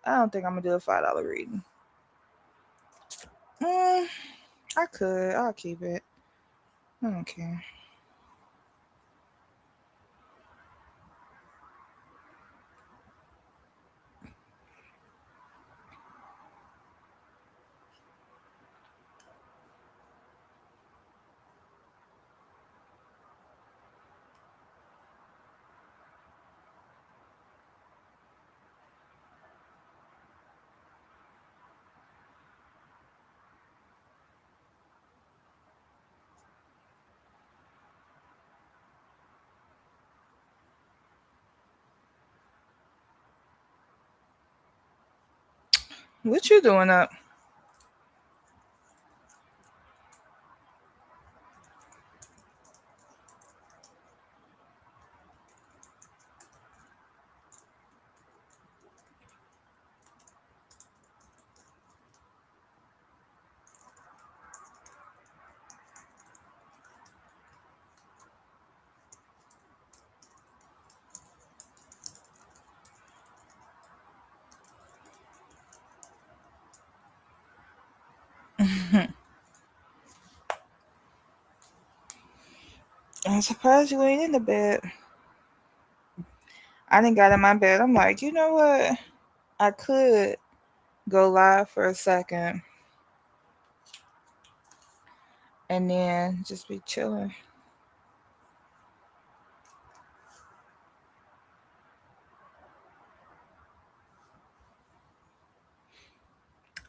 I don't think I'm gonna do a $5 reading. Mm, I could. I'll keep it. I don't care. What you doing up? I'm surprised you ain't in the bed. I didn't got in my bed. I'm like, you know what? I could go live for a second and then just be chilling.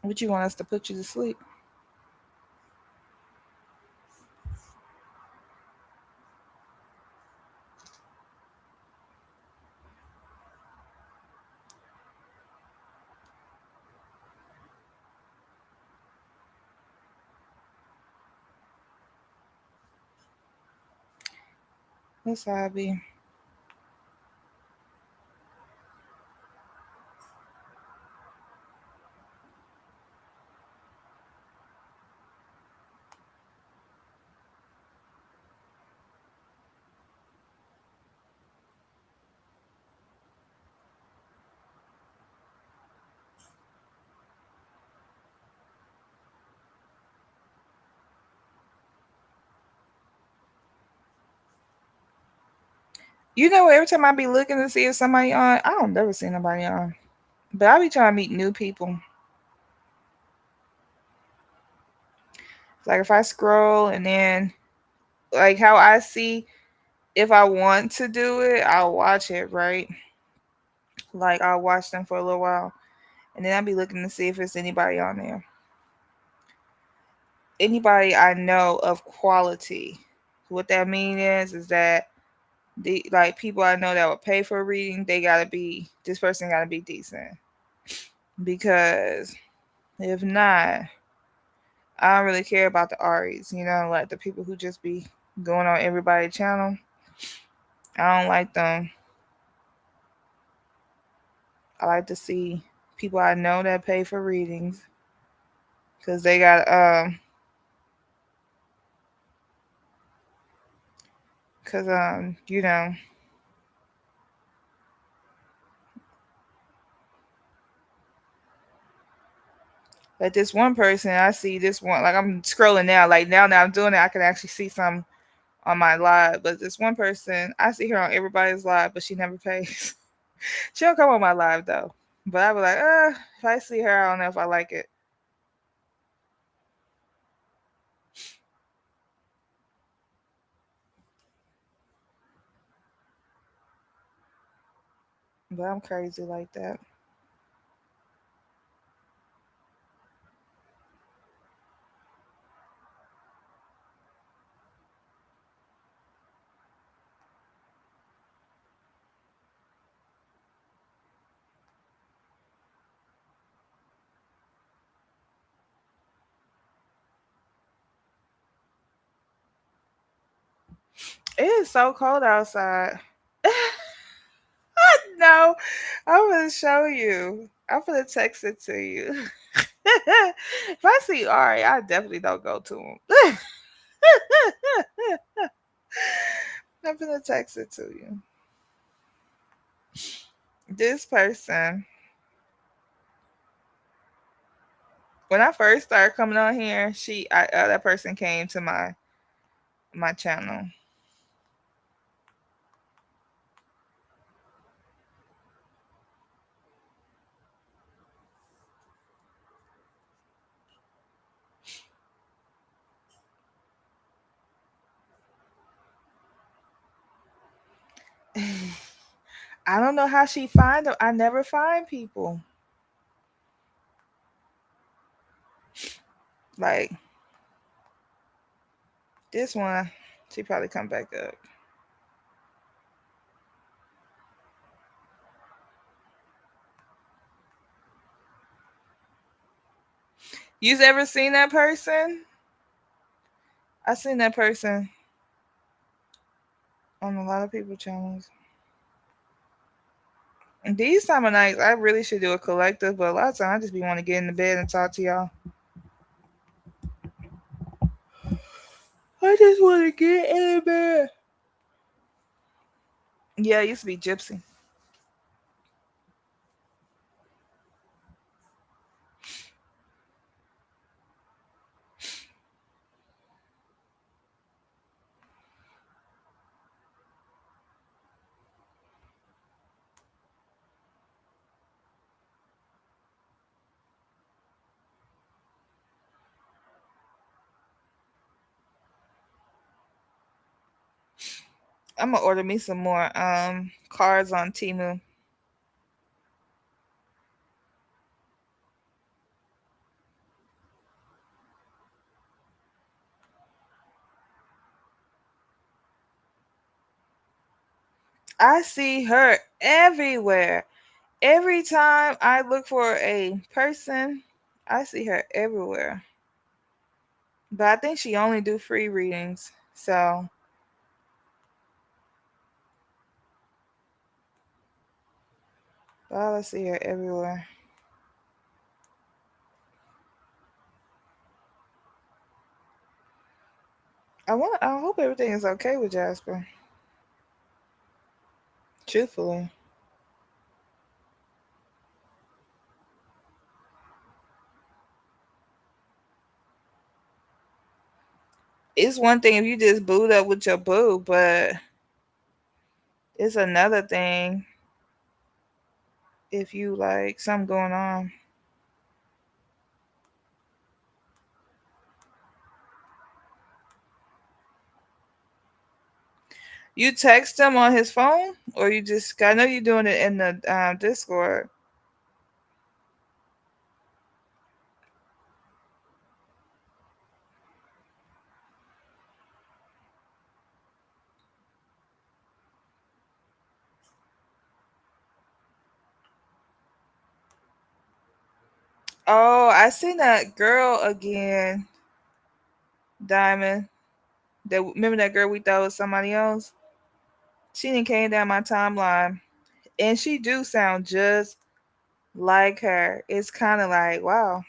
What you want us to put you to sleep? That's how I be. You know, every time I be looking to see if somebody on, I don't never see nobody on. But I be trying to meet new people. Like if I scroll and then like how I see if I want to do it, I'll watch it, right? Like I'll watch them for a little while. And then I'll be looking to see if there's anybody on there. Anybody I know of quality. What that mean is that the like people I know that would pay for a reading, they gotta be this person gotta be decent. Because if not, I don't really care about the Aries, like the people who just be going on everybody's channel. I don't like them. I like to see people I know that pay for readings because they got because like this one person I see this one like I'm scrolling now like now I'm doing it I can actually see some on my live, but this one person I see her on everybody's live, but she never pays. She don't come on my live though, but I be like, if I see her, I don't know if I like it. But I'm crazy like that. It is so cold outside. No, I'm gonna show you. I'm gonna text it to you. If I see Ari, I definitely don't go to him. I'm gonna text it to you. This person, When I first started coming on here, that person came to my channel. I don't know how she find them. I never find people like this one. She probably come back up. You've ever seen that person? I seen that person on a lot of people channels. And these time of nights, I really should do a collective, but a lot of times I just be want to get in the bed and talk to y'all. I just want to get in the bed. Yeah, I used to be Gypsy. I'm gonna order me some more cards on Temu. I see her everywhere. Every time I look for a person, I see her everywhere. But I think she only do free readings. So, but I see her everywhere. I hope everything is okay with Jasper. Truthfully. It's one thing if you just boot up with your boo, but it's another thing if you like something going on. You text him on his phone, or you just? I know you're doing it in the Discord. Oh, I seen that girl again, Diamond. That remember that girl we thought was somebody else. She didn't came down my timeline, and she do sound just like her. It's kind of like wow.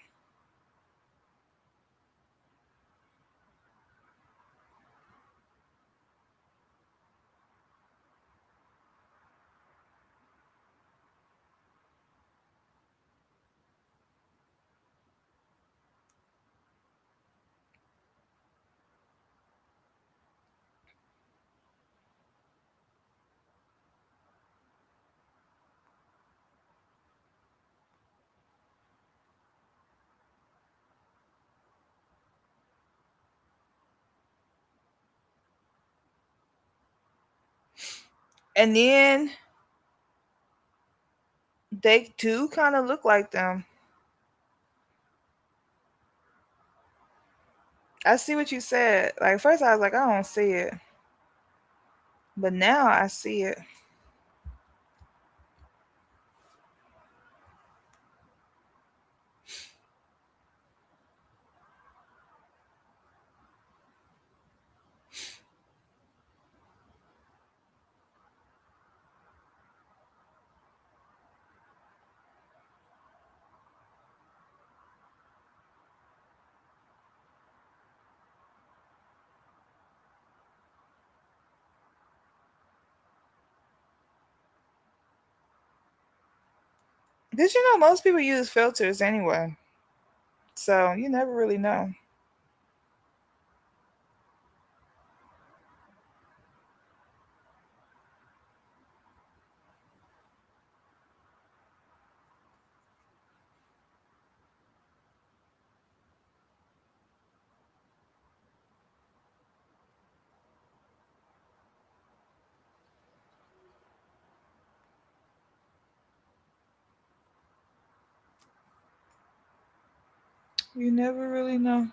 And then they do kind of look like them. I see what you said. Like first I was like, I don't see it, but now I see it. Did you know most people use filters anyway? So you never really know. You never really know.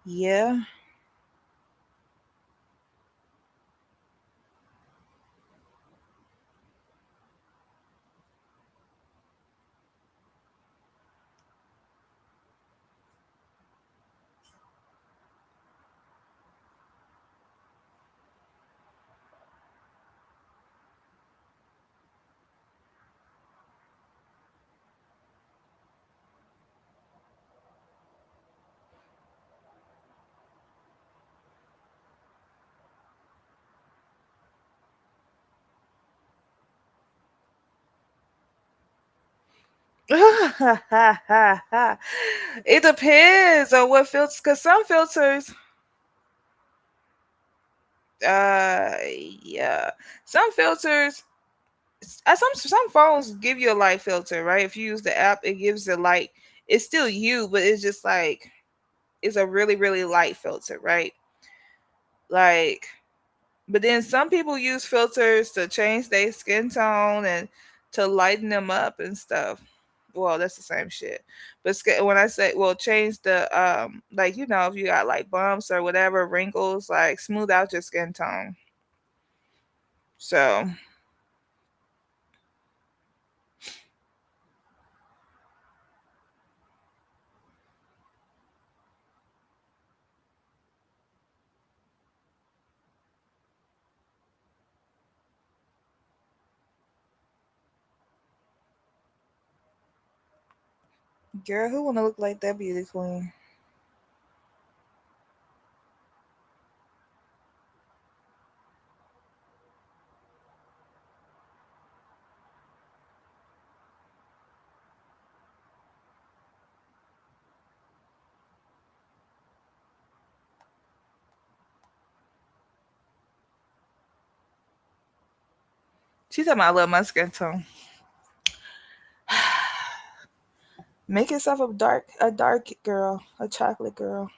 Yeah. It depends on what filters, because some filters, uh, yeah, some filters, some phones give you a light filter, right? If you use the app, it gives a light. It's still you, but it's just like it's a really really light filter, right? Like, but then some people use filters to change their skin tone and to lighten them up and stuff. Well, that's the same shit. But when I say, well, change the like, you know, if you got like bumps or whatever, wrinkles, like smooth out your skin tone. So, girl, who wanna look like that beauty queen? She talking about I love my skin tone. Make yourself a dark girl, a chocolate girl.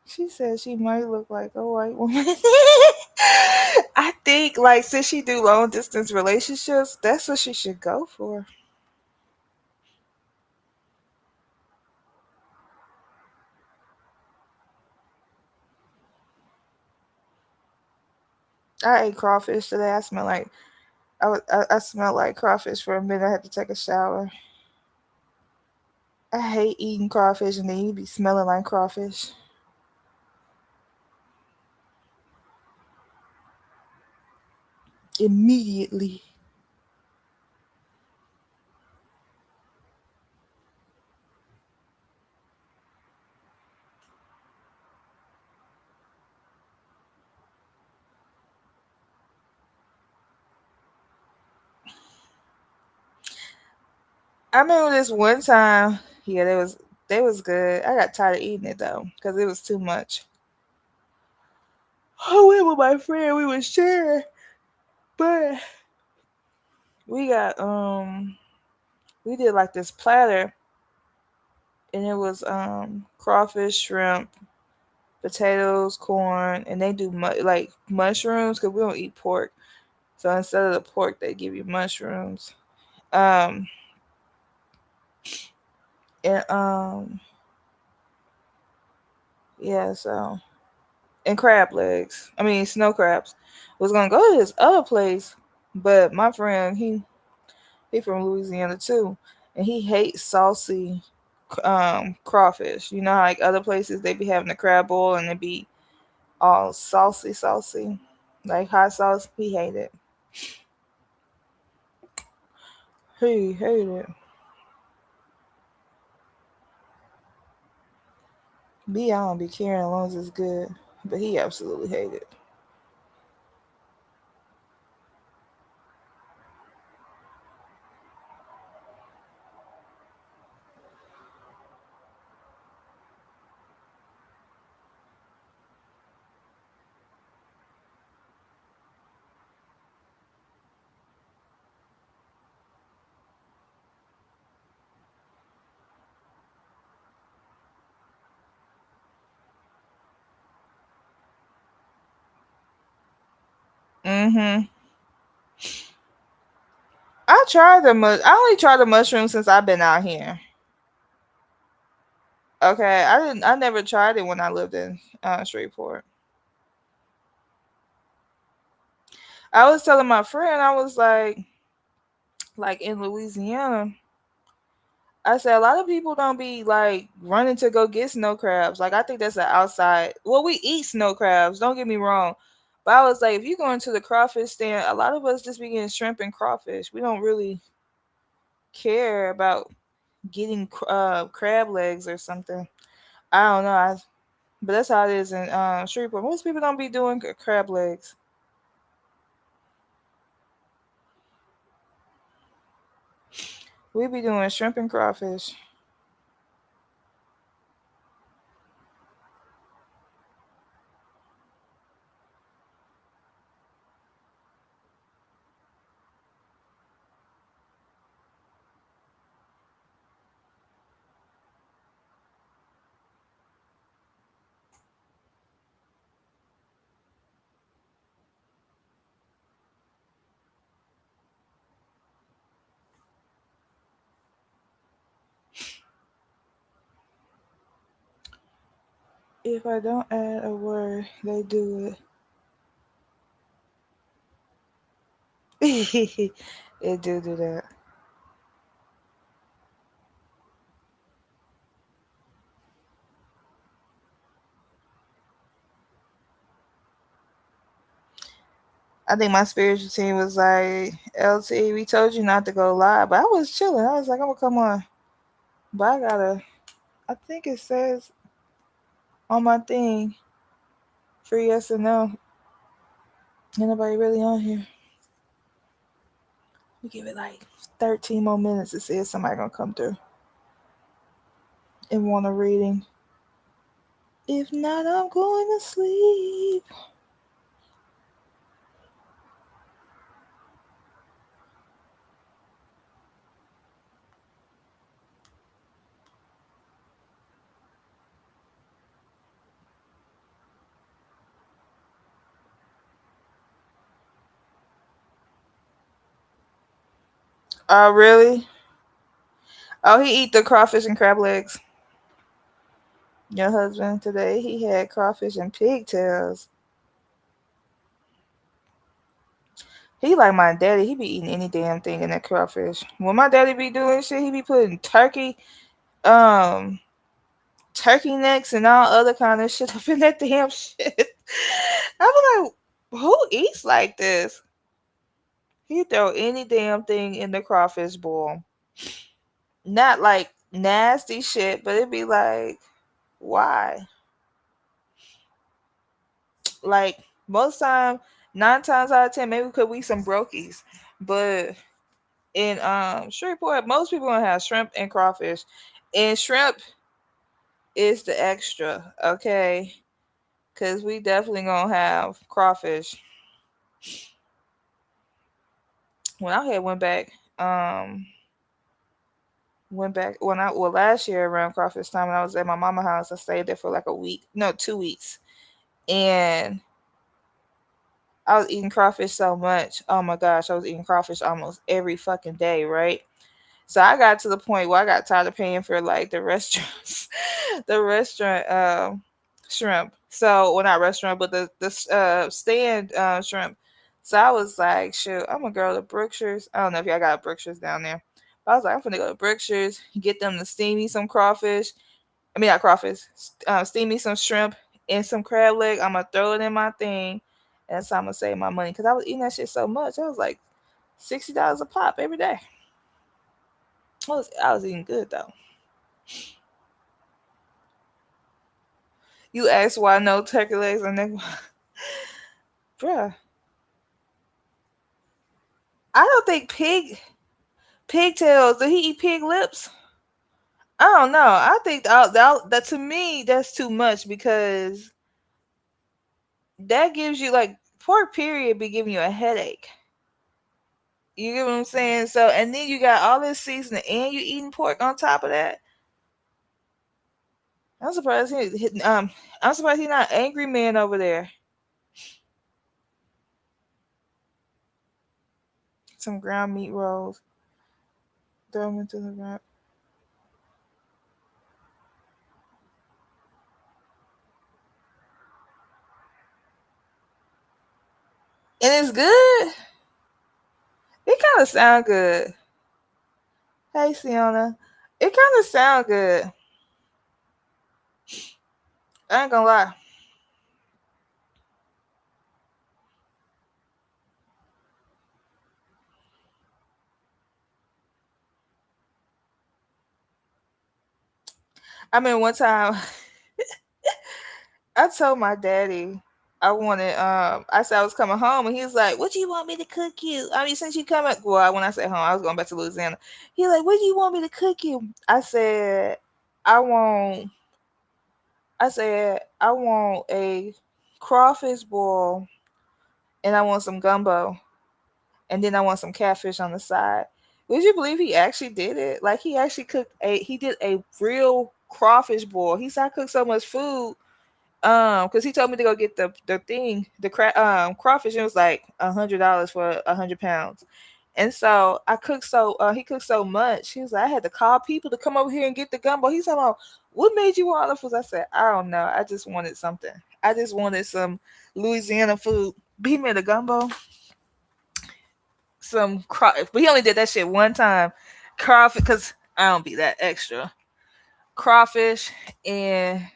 She said she might look like a white woman. I think like since she do long distance relationships, that's what she should go for. I ate crawfish today. I smell like I smelled like crawfish for a minute. I had to take a shower. I hate eating crawfish and then you be smelling like crawfish immediately. I remember this one time. Yeah, they was good. I got tired of eating it though because it was too much. I went with my friend. We was sharing, but we got we did like this platter, and it was crawfish, shrimp, potatoes, corn, and they do like mushrooms because we don't eat pork. So instead of the pork, they give you mushrooms. Um, and yeah, so and crab legs. I mean snow crabs. Was gonna go to this other place, but my friend he from Louisiana too, and he hates saucy crawfish. You know how like other places they be having the crab boil and it be all saucy, like hot sauce. He hate it. He hate it. Me, I don't be caring as long as it's good, but he absolutely hate it. Mhm. I only tried the mushroom since I've been out here. Okay, I never tried it when I lived in Shreveport. I was telling my friend, I was like in Louisiana, I said a lot of people don't be like running to go get snow crabs. Like I think that's an outside. Well, we eat snow crabs. Don't get me wrong, but I was like, if you go into the crawfish stand, a lot of us just be getting shrimp and crawfish. We don't really care about getting crab legs or something. I don't know. But that's how it is in Shreveport. Most people don't be doing crab legs. We be doing shrimp and crawfish. If I don't add a word, they do it. It do that. I think my spiritual team was like, LT, we told you not to go live. But I was chilling. I was like, I'm going to come on. But I got to, I think it says on my thing, free yes or no. Ain't nobody really on here. We give it like 13 more minutes to see if somebody going to come through and want a reading. If not, I'm going to sleep. Oh, really? Oh, he eat the crawfish and crab legs. Your husband today, he had crawfish and pigtails. He like my daddy. He be eating any damn thing in that crawfish. When my daddy be doing shit, he be putting um, turkey necks and all other kind of shit up in that damn shit. I'm like, who eats like this? He throw any damn thing in the crawfish bowl. Not like nasty shit, but it'd be like, why? Like most time, 9 times out of 10, maybe because we some brokies. But in Shreveport, most people gonna have shrimp and crawfish. And shrimp is the extra, okay? Cause we definitely gonna have crawfish. When I had um went back when I well last year around crawfish time when I was at my mama house, I stayed there for like a week, no 2 weeks, and I was eating crawfish so much. Oh my gosh, I was eating crawfish almost every fucking day, right? So I got to the point where I got tired of paying for like the restaurants, the restaurant shrimp. So, well, not restaurant, but the stand shrimp. So I was like, shoot, I'm gonna go to Brookshires. I don't know if y'all got Brookshires down there. But I was like, I'm gonna go to Brookshires, get them to steam me some crawfish. I mean, not crawfish. Steam me some shrimp and some crab leg. I'm gonna throw it in my thing, and that's how I'm gonna save my money. Cause I was eating that shit so much. I was like $60 a pop every day. I was eating good though. You asked why no turkey legs and neck, bruh. I don't think pigtails. Did he eat pig lips? I don't know. I think that to me that's too much because that gives you like pork. Period be giving you a headache. You get what I'm saying? So and then you got all this seasoning and you eating pork on top of that. I'm surprised I'm surprised he's not angry man over there. Some ground meat rolls. Throw them into the ground. And it's good. It kind of sound good. Hey, Sienna. It kind of sound good. I ain't gonna lie. I mean, one time I told my daddy I wanted. I said I was coming home, and he was like, "What do you want me to cook you?" I mean, since you coming, well, when I say home, I was going back to Louisiana. He like, "What do you want me to cook you?" I said, "I want." I said, "I want a crawfish boil, and I want some gumbo, and then I want some catfish on the side." Would you believe he actually did it? Like he actually cooked a. He did a real crawfish boil. He said I cooked so much food because he told me to go get the crawfish. And it was like $100 for 100 pounds, and so I cooked he cooked so much. He was like, I had to call people to come over here and get the gumbo. He's talking about what made you want the food. I said, I don't know. I just wanted something. I just wanted some Louisiana food. But he made a gumbo, but he only did that shit one time. Crawfish, because I don't be that extra. Crawfish and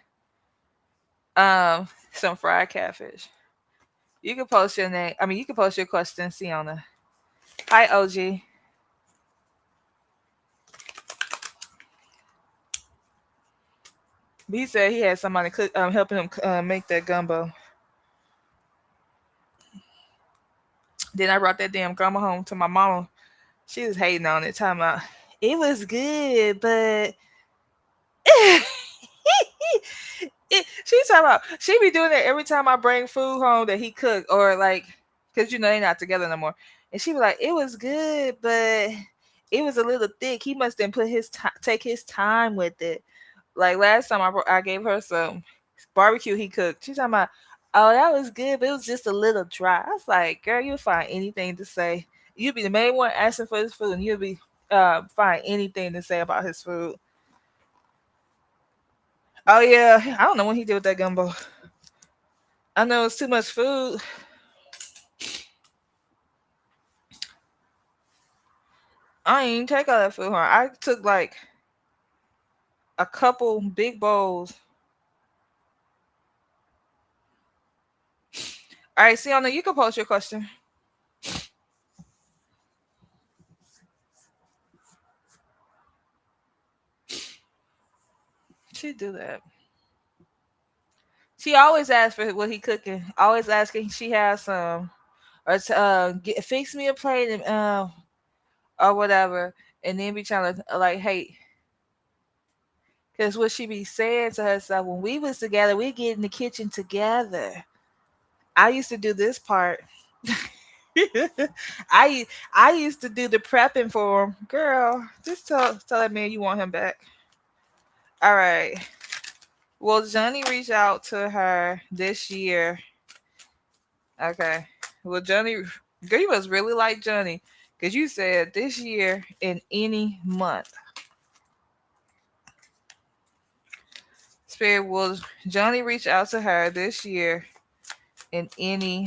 some fried catfish. You can post your name. I mean, you can post your question, Siona. Hi, OG. He said he had somebody helping him make that gumbo. Then I brought that damn gumbo home to my mama. She was hating on it, talking about it was good, but she talking about she be doing it every time I bring food home that he cooked or like, cause they not together no more. And she be like, it was good, but it was a little thick. He must then take his time with it. Like last time I gave her some barbecue he cooked. She's talking about, oh, that was good, but it was just a little dry. I was like, girl, you'll find anything to say. You'll be the main one asking for his food, and you'll be find anything to say about his food. Oh yeah, I don't know what he did with that gumbo. I know it's too much food. I ain't even take all that food home. I took like a couple big bowls. All right, Sienna, you can post your question. She do that. She always asks for what he cooking. Always asking. She has some or fix me a plate and or whatever, and then be trying to like hate. Cause what she be saying to herself when we was together, we get in the kitchen together. I used to do this part. I used to do the prepping for him. Girl, just tell that man you want him back. All right. Well, Johnny reached out to her this year. Okay. Well, Johnny, girl, you must really like Johnny because you said this year in any month. Spirit will Johnny reach out to her this year in any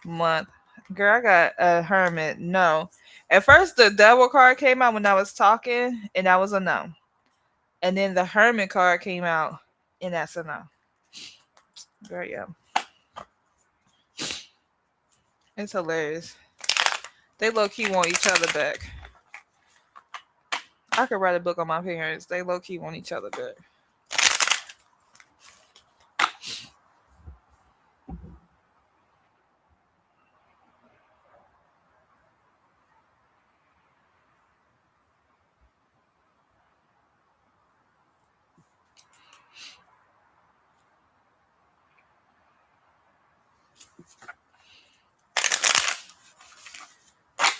month. Girl, I got a hermit. No. At first, the devil card came out when I was talking, and that was a no. And then the hermit card came out, and that's a no. Girl, yeah. It's hilarious. They low key want each other back. I could write a book on my parents. They low key want each other back.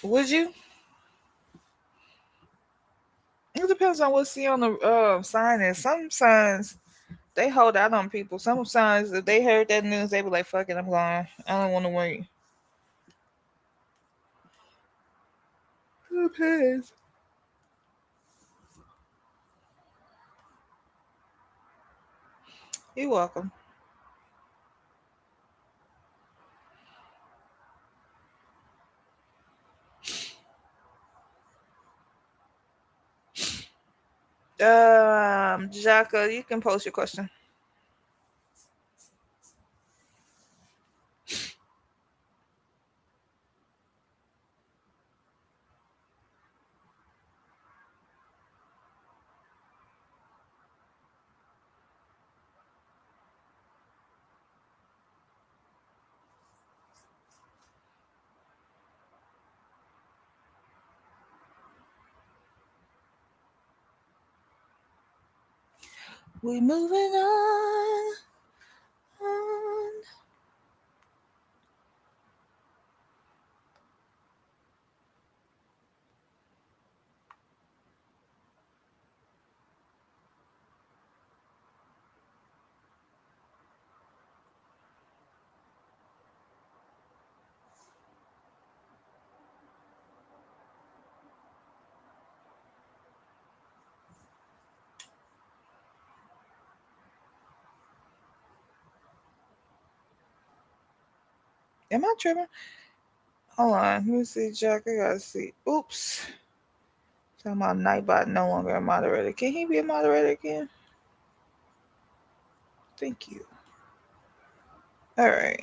Would you? It depends on what see on the sign is. Some signs they hold out on people. Some signs if they heard that news, they be like, "Fuck it, I'm going. I don't want to wait." It depends. You're welcome. Jaka, you can post your question. We moving on. On. Am I tripping? Hold on. Let me see, Jack. I gotta see. Oops. Talking about Nightbot no longer a moderator. Can he be a moderator again? Thank you. All right.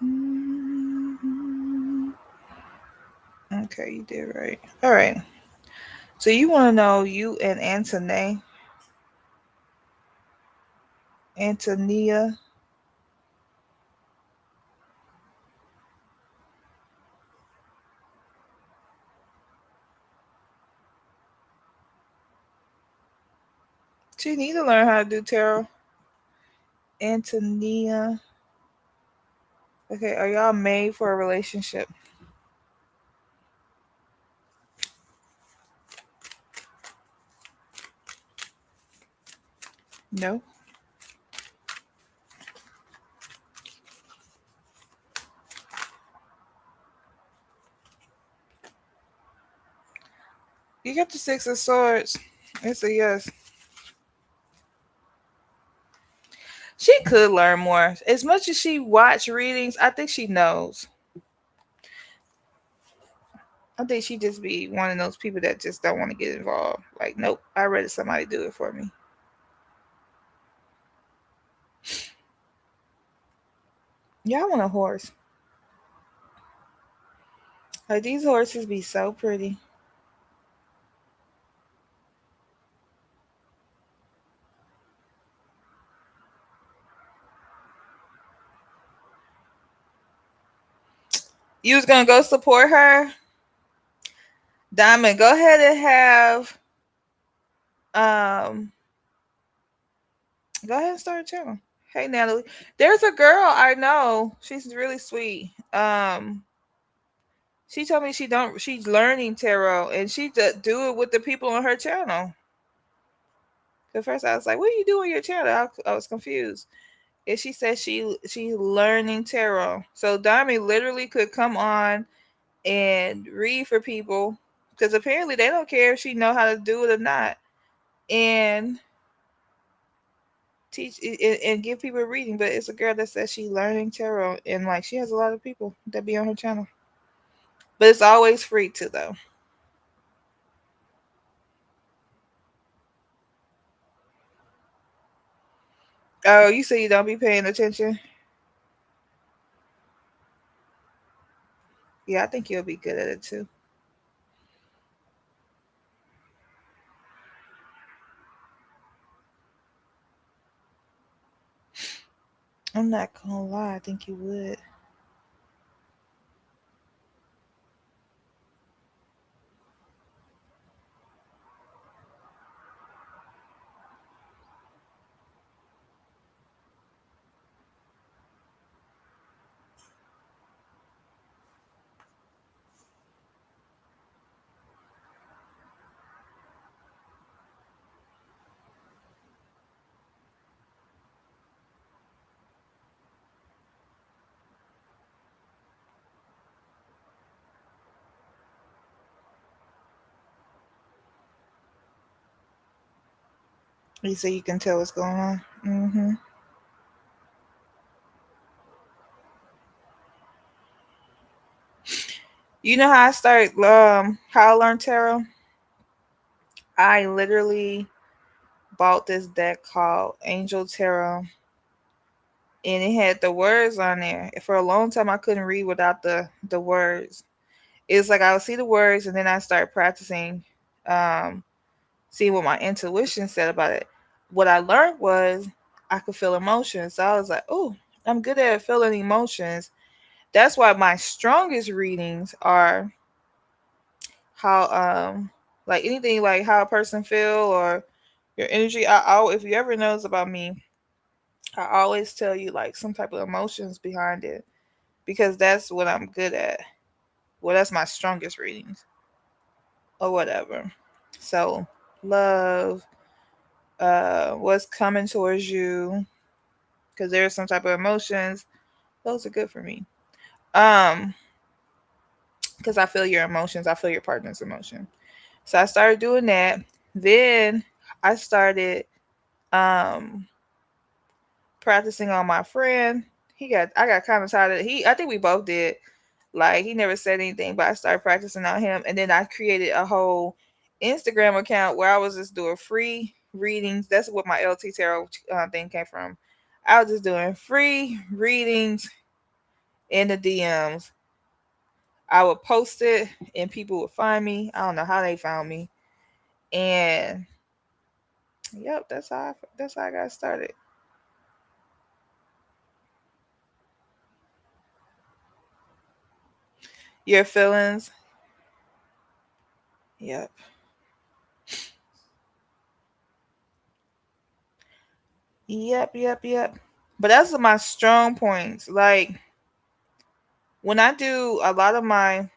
Mhm. Okay, you did right. All right. So you want to know you and Antonia. She need to learn how to do tarot. Antonia. Okay, are y'all made for a relationship? No. You got the Six of Swords. It's a yes. She could learn more. As much as she watch readings, I think she knows. I think she just be one of those people that just don't want to get involved. Like, nope, I rather somebody do it for me. Yeah, I want a horse. Like these horses be so pretty. You was gonna go support her, Diamond. Go ahead and have um. Go ahead and start a channel. Hey Natalie, there's a girl I know. She's really sweet. She told me she's learning tarot and she do it with the people on her channel. At first I was like, "What are you doing your channel?" I was confused. And she said she's learning tarot. So Diamond literally could come on and read for people. because apparently they don't care if she know how to do it or not, and and give people a reading. But it's a girl that says she learning tarot, and like she has a lot of people that be on her channel, but it's always free too though. Oh, you say you don't be paying attention? Yeah, I think you'll be good at it too. I'm not gonna lie, I think you would. You say you can tell what's going on. You know how I started? How I learned tarot? I literally bought this deck called Angel Tarot, and it had the words on there. For a long time, I couldn't read without the words. It's like I would see the words, and then I start practicing, um, seeing what my intuition said about it. What I learned was I could feel emotions. So I was like, oh, I'm good at feeling emotions. That's why my strongest readings are how like anything like how a person feel or your energy. If you ever knows about me, I always tell you like some type of emotions behind it because that's what I'm good at. Well, that's my strongest readings or whatever. So love, what's coming towards you, because there's some type of emotions. Those are good for me. Um, because I feel your emotions. I feel your partner's emotion. So I started doing that. Then I started um practicing on my friend. I got kind of tired of I think we both did. Like he never said anything, but I started practicing on him, and then I created a whole Instagram account where I was just doing free readings. That's what my LT tarot thing came from. I was just doing free readings in the DMs. I would post it, and people would find me. I don't know how they found me, and yep, that's how I got started. Your feelings, yep, yep. But that's my strong points. Like when I do a lot of my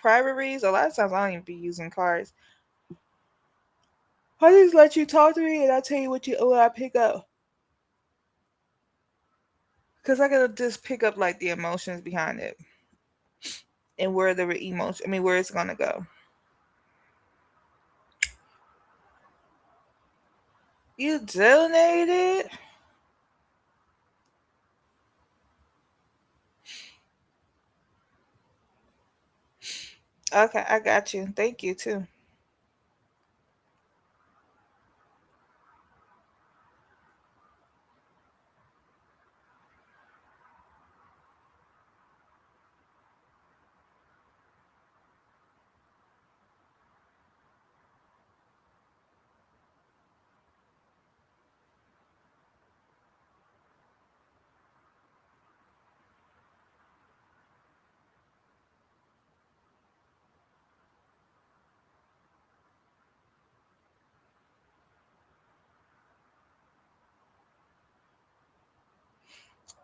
private reads, a lot of times I don't even be using cards. I just let you talk to me, and I tell you what I pick up, because I gotta just pick up like the emotions behind it and where the emotion. I mean, where it's gonna go. You donated? Okay, I got you. Thank you too.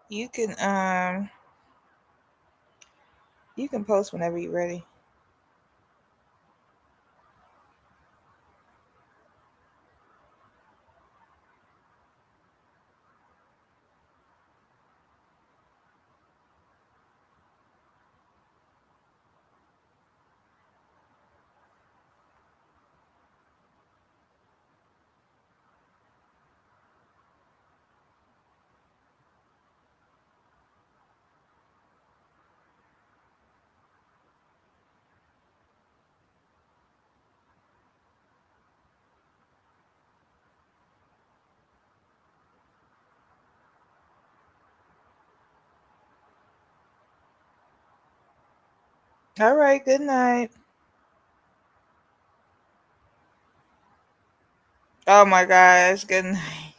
You can you can post whenever you're ready. All right. Good night. Oh my gosh. Good night.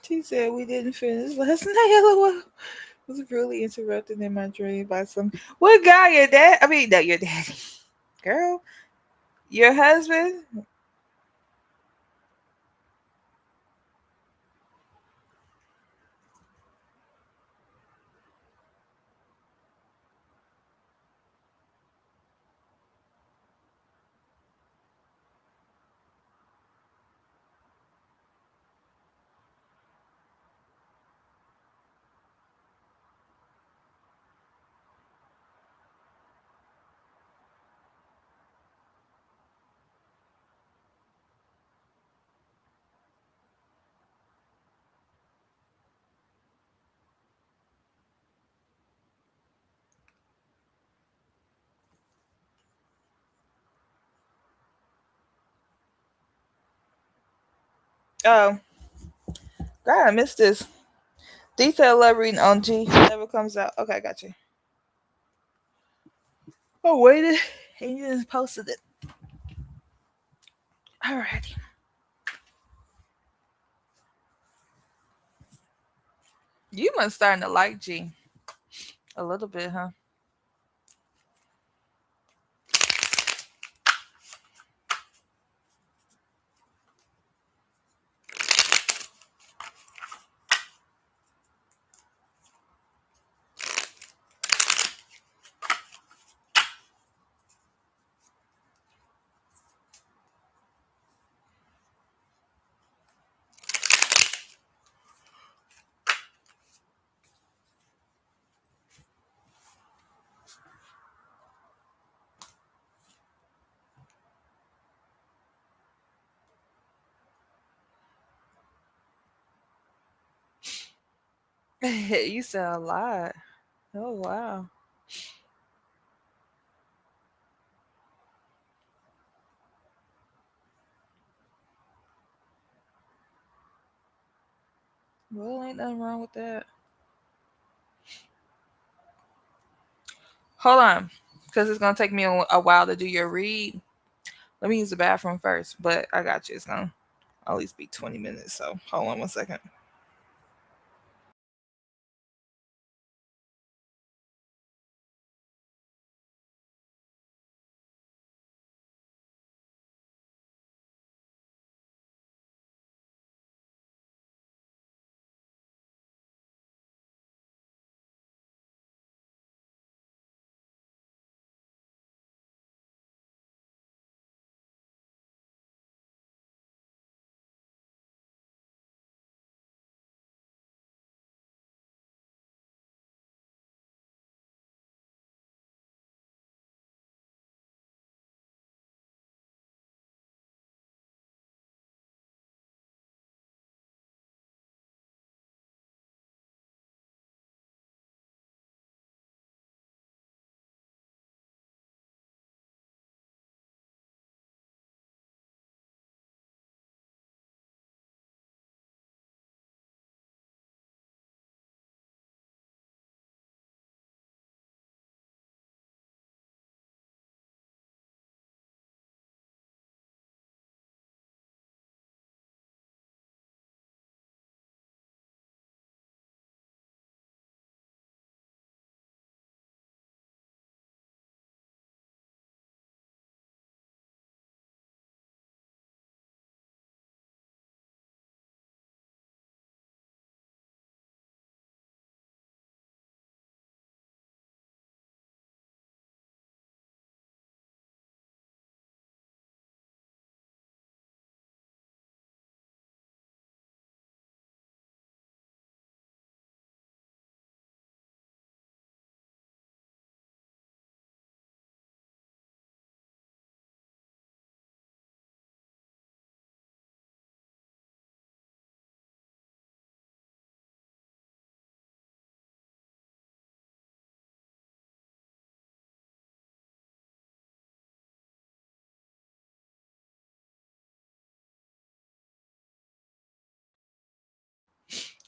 She said we didn't finish last night. LOL. Was really interrupted in my dream by some. What guy? Your dad? I mean, no, your daddy. Girl, your husband? Oh, God, I missed this. Detail love reading on G never comes out. Okay, I got you. I waited and you just posted it. Alrighty. You must starting to like G a little bit, huh? You said a lot. Oh wow. Well, ain't nothing wrong with that. Hold on, because it's gonna take me a while to do your read. Let me use the bathroom first, but I got you. It's gonna at least be 20 minutes. So hold on 1 second.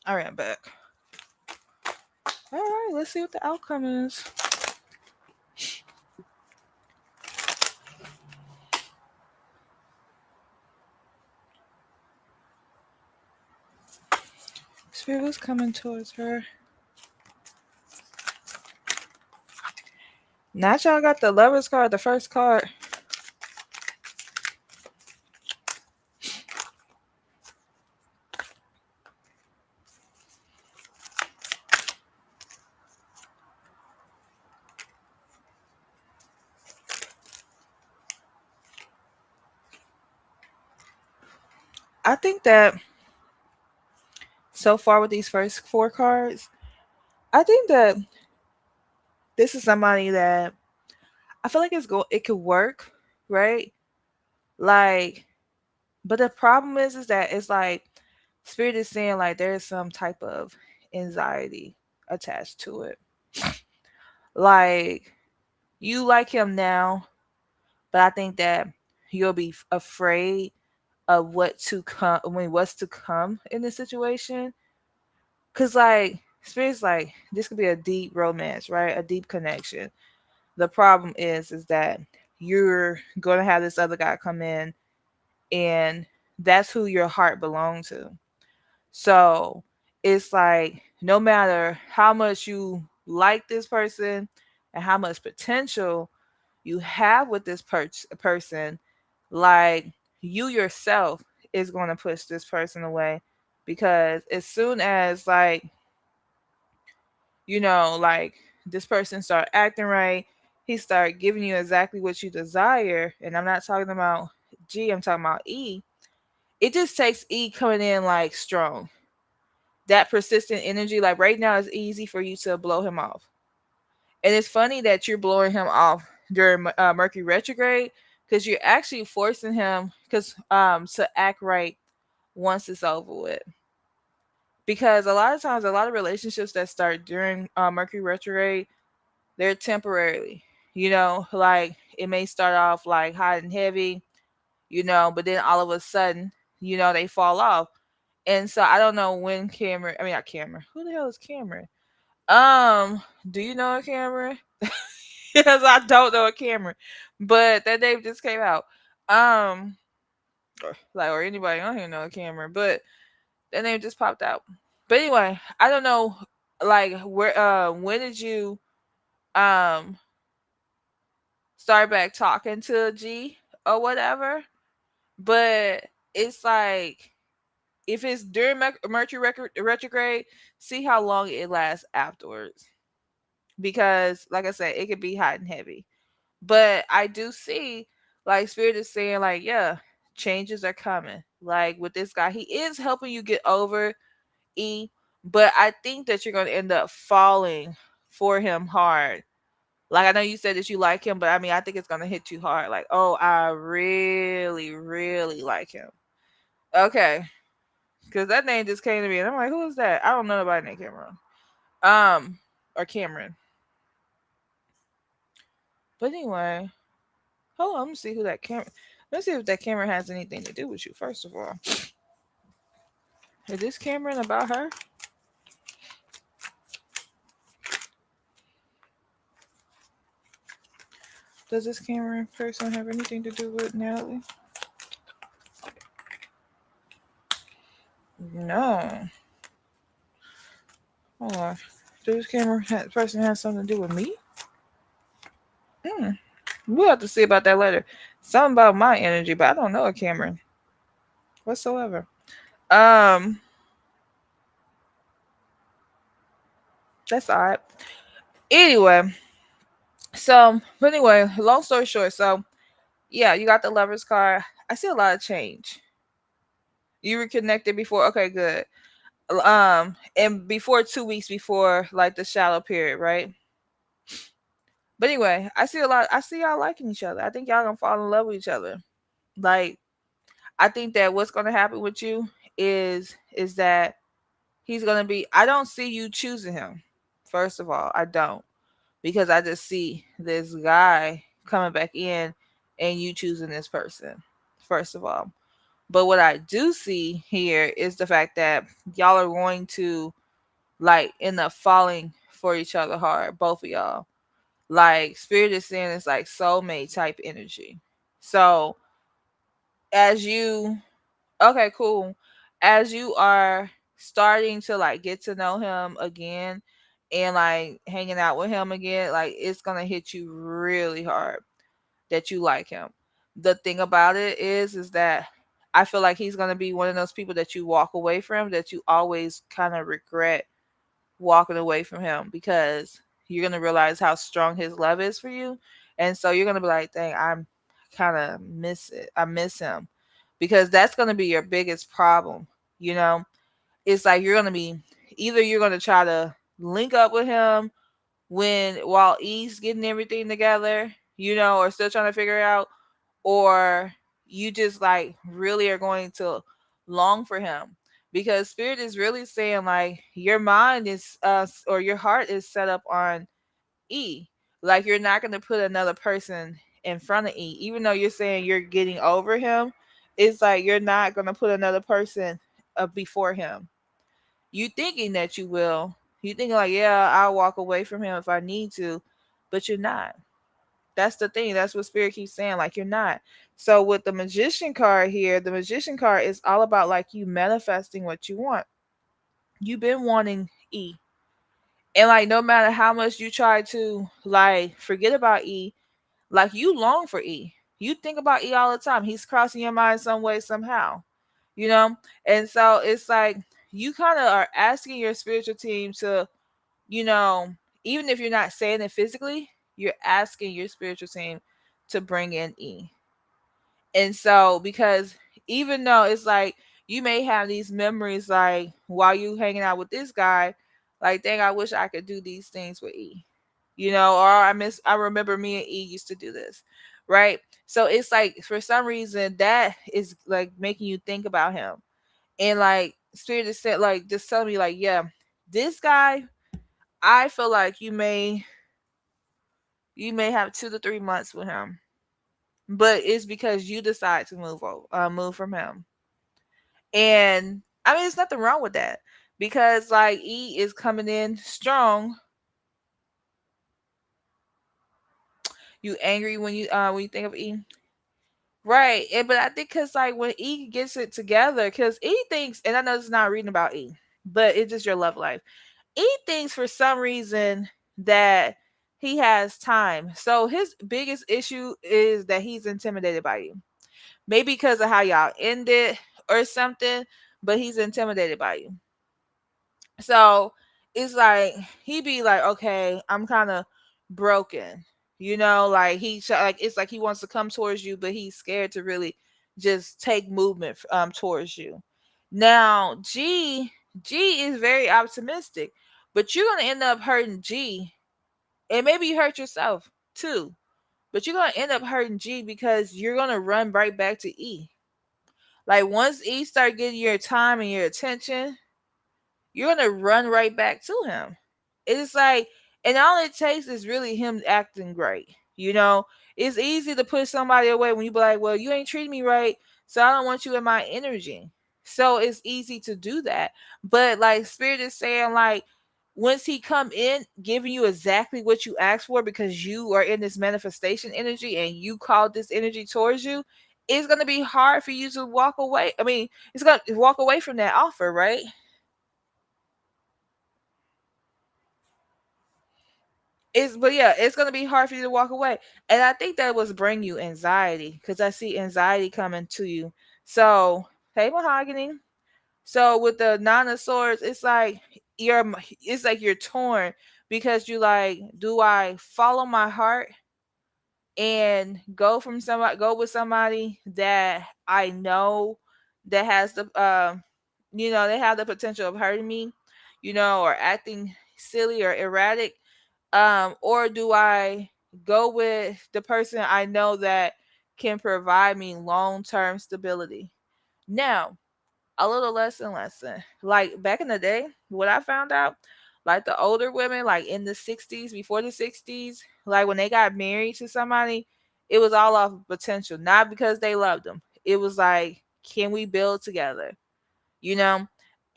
I ran back. All right, let's see what the outcome is. Spirit was coming towards her. Now y'all got the Lover's card, the first card. I think that so far with these first four cards, I think that this is somebody that I feel like it could work, right? Like, but the problem is that it's like Spirit is saying like there is some type of anxiety attached to it. Like you like him now, but I think that you'll be afraid of what to come. I mean, what's to come in this situation? Cause like Spirit's like this could be a deep romance, right? A deep connection. The problem is that you're gonna have this other guy come in, and that's who your heart belongs to. So it's like no matter how much you like this person and how much potential you have with this person, like you yourself is going to push this person away because as soon as like this person start acting right, he start giving you exactly what you desire, and I'm not talking about G, I'm talking about E. It just takes E coming in like strong, that persistent energy. Like right now it's easy for you to blow him off, and it's funny that you're blowing him off during Mercury retrograde because you're actually forcing him to act right once it's over with. Because a lot of times, a lot of relationships that start during Mercury retrograde, they're temporarily. Like it may start off like hot and heavy, but then all of a sudden, they fall off. And so I don't know when Cameron. I mean, not Cameron. Who the hell is Cameron? Do you know a Cameron? Because I don't know a Cameron, but that name just came out. Um, or anybody on here know a Cameron, but that name just popped out. But anyway, I don't know, like where when did you um start back talking to G or whatever? But it's like if it's during Mercury retrograde, see how long it lasts afterwards. Because, like I said, it could be hot and heavy. But I do see, like, Spirit is saying, like, yeah, changes are coming. Like, with this guy, he is helping you get over E, but I think that you're going to end up falling for him hard. Like, I know you said that you like him, but I mean, I think it's going to hit you hard. Like, oh, I really, really like him. Okay. Because that name just came to me, and I'm like, who is that? I don't know nobody named Cameron. Um, or Cameron. But anyway, hold on, let me see who that Cameron. Let's see if that Cameron has anything to do with you. First of all, is this Cameron about her? Does this Cameron person have anything to do with Natalie? No. Hold on. Does this person have something to do with me? Hmm. We'll have to see about that later. Something about my energy, but I don't know a Cameron whatsoever. Um, that's odd. Anyway, but anyway, long story short, yeah, you got the Lover's card. I see a lot of change. You were connected before. Okay, good. And before 2 weeks before like the shallow period, right? But anyway, I see y'all liking each other. I think y'all gonna fall in love with each other. Like, I think that what's gonna happen with you is that he's gonna be. I don't see you choosing him. First of all, I don't, because I just see this guy coming back in and you choosing this person. First of all. But what I do see here is the fact that y'all are going to like end up falling for each other hard, both of y'all. Like spirit is saying it's like soulmate type energy. So as you okay, cool. As you are starting to like get to know him again and like hanging out with him again, like it's gonna hit you really hard that you like him. The thing about it is that I feel like he's gonna be one of those people that you walk away from that you always kind of regret walking away from him because you're gonna realize how strong his love is for you, and so you're gonna be like, "Dang, I'm kind of miss it. I miss him," because that's gonna be your biggest problem. You know, it's like you're gonna be either you're gonna try to link up with him when while E's getting everything together, you know, or still trying to figure it out, or you just like really are going to long for him because spirit is really saying like your mind is or your heart is set up on E. Like you're not going to put another person in front of E, even though you're saying you're getting over him. It's like you're not going to put another person before him. You thinking that you will. You thinking like, yeah, I'll walk away from him if I need to, but you're not. That's the thing. That's what spirit keeps saying. Like you're not. So with the magician card here, the magician card is all about like you manifesting what you want. You've been wanting E. And like no matter how much you try to like forget about E, like you long for E. You think about E all the time. He's crossing your mind some way, somehow. You know? And so it's like you kind of are asking your spiritual team to, you know, even if you're not saying it physically, you're asking your spiritual team to bring in E. And so, because even though it's like you may have these memories, like while you hanging out with this guy, like, dang, I wish I could do these things with E, you know, or I remember me and E used to do this, right? So it's like for some reason that is like making you think about him, and like spirit is said, like just telling me, like, yeah, this guy, I feel like you may have 2 to 3 months with him, but it's because you decide to move from him. And I mean, there's nothing wrong with that because like E is coming in strong. You angry when you think of E, right? But I think because like when E gets it together, because E thinks, and I know it's not reading about E, but it's just your love life. E thinks for some reason that he has time. So his biggest issue is that he's intimidated by you. Maybe because of how y'all ended or something, but he's intimidated by you. So it's like he be like, okay, I'm kind of broken, you know, like like it's like he wants to come towards you, but he's scared to really just take movement towards you. Now G is very optimistic, but you're gonna end up hurting G, and maybe you hurt yourself too. But you're gonna end up hurting G because you're gonna run right back to E. Like once E start getting your time and your attention, you're gonna run right back to him. It's like, and all it takes is really him acting great. You know, it's easy to push somebody away when you be like, well, you ain't treating me right, so I don't want you in my energy. So it's easy to do that. But like spirit is saying, like, once he come in giving you exactly what you asked for because you are in this manifestation energy and you called this energy towards you, it's gonna be hard for you to walk away. I mean, it's gonna walk away from that offer, right? But yeah, it's gonna be hard for you to walk away, and I think that was bring you anxiety because I see anxiety coming to you. So hey, mahogany. So with the nine of swords, it's like you're torn because you like, do I follow my heart and go with somebody that I know that has the they have the potential of hurting me, you know, or acting silly or erratic, or do I go with the person I know that can provide me long-term stability? Now, a little lesson. Like back in the day, what I found out, like the older women, like in the 60s, before the 60s, like when they got married to somebody, it was all off of potential, not because they loved them. It was like can we build together? You know?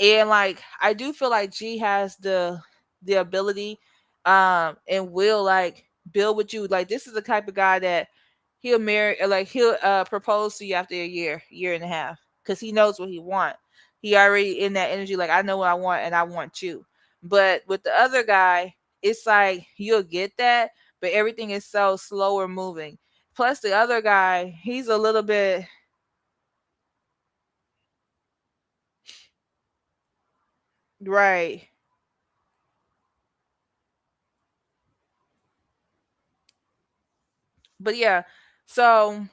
And like I do feel like G has the ability and will like build with you. Like this is the type of guy that he'll marry or like he'll propose to you after a year and a half cuz he knows what he want. He already in that energy like I know what I want and I want you. But with the other guy, it's like you'll get that, but everything is so slower moving. Plus the other guy, he's a little bit right. But yeah, so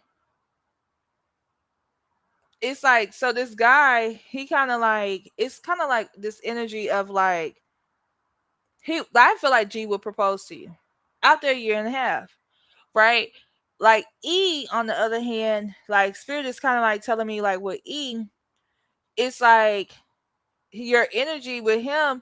it's like so this guy, he kind of like it's kind of like this energy of like he I feel like G would propose to you after a year and a half, right? Like E on the other hand, like spirit is kind of like telling me like with E, it's like your energy with him,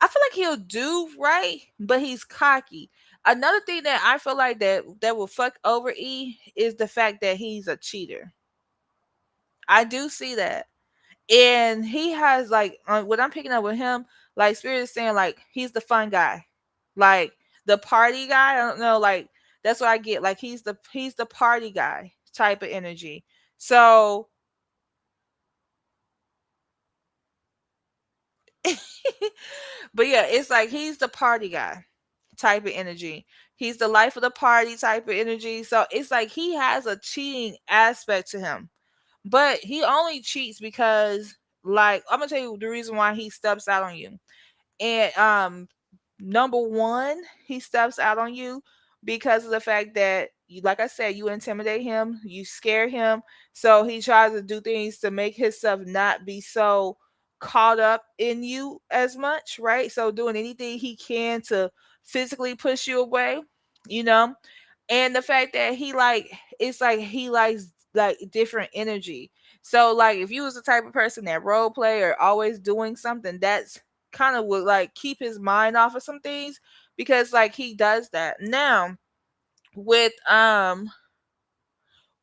I feel like he'll do right, but he's cocky. Another thing that I feel like that will fuck over E is the fact that he's a cheater. I do see that. And he has like what I'm picking up with him, like spirit is saying like he's the fun guy. Like the party guy. I don't know, like that's what I get. Like he's the party guy type of energy. So but yeah, it's like he's the party guy type of energy. He's the life of the party type of energy. So it's like he has a cheating aspect to him. But he only cheats because like I'm gonna tell you the reason why he steps out on you. And number one, he steps out on you because of the fact that you, like I said, you intimidate him, you scare him, so he tries to do things to make himself not be so caught up in you as much, right? So doing anything he can to physically push you away, you know? And the fact that he like it's like he likes like different energy. So like if you was the type of person that role play or always doing something, that's kind of would like keep his mind off of some things because like he does that. Now with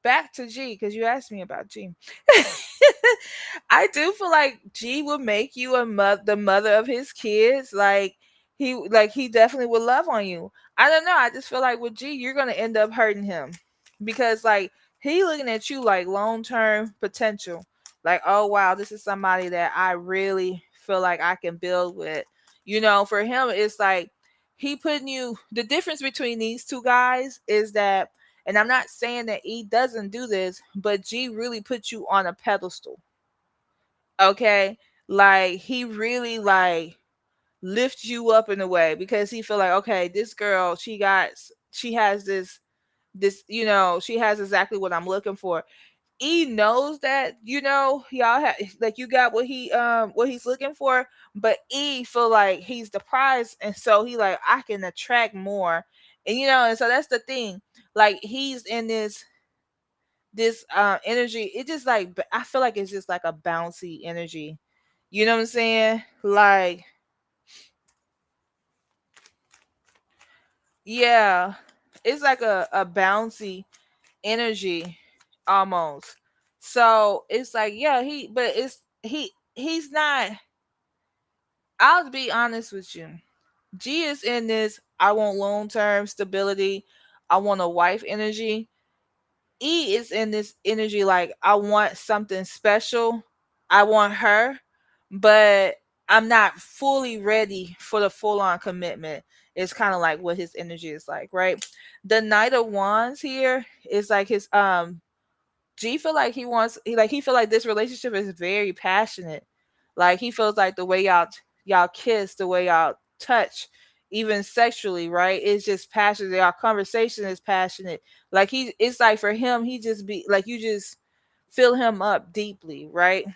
back to G because you asked me about G. I do feel like G would make you the mother of his kids. Like he definitely would love on you. I don't know. I just feel like with G, you're gonna end up hurting him because like he looking at you like long term potential. Like oh wow, this is somebody that I really feel like I can build with. You know, for him, it's like he putting you. The difference between these two guys is that and I'm not saying that E doesn't do this, but G really puts you on a pedestal. Okay? Like he really like lifts you up in a way because he feel like, okay, this girl, she has this, she has exactly what I'm looking for. E knows that, y'all have like you got what he's looking for, but E feel like he's the prize and so he like I can attract more. And so that's the thing. Like he's in this energy. It just like I feel like it's just like a bouncy energy. You know what I'm saying? Like yeah. It's like a bouncy energy almost. So it's like yeah, he's not. I'll be honest with you. G is in this I want long term stability. I want a wife energy. E is in this energy like I want something special. I want her, but I'm not fully ready for the full on commitment. It's kind of like what his energy is like, right? The Knight of Wands here is like his G feel like he feel like this relationship is very passionate. Like he feels like the way y'all kiss, the way y'all touch, even sexually, right? It's just passionate. Our conversation is passionate. Like it's like for him, he just be like you just fill him up deeply, right?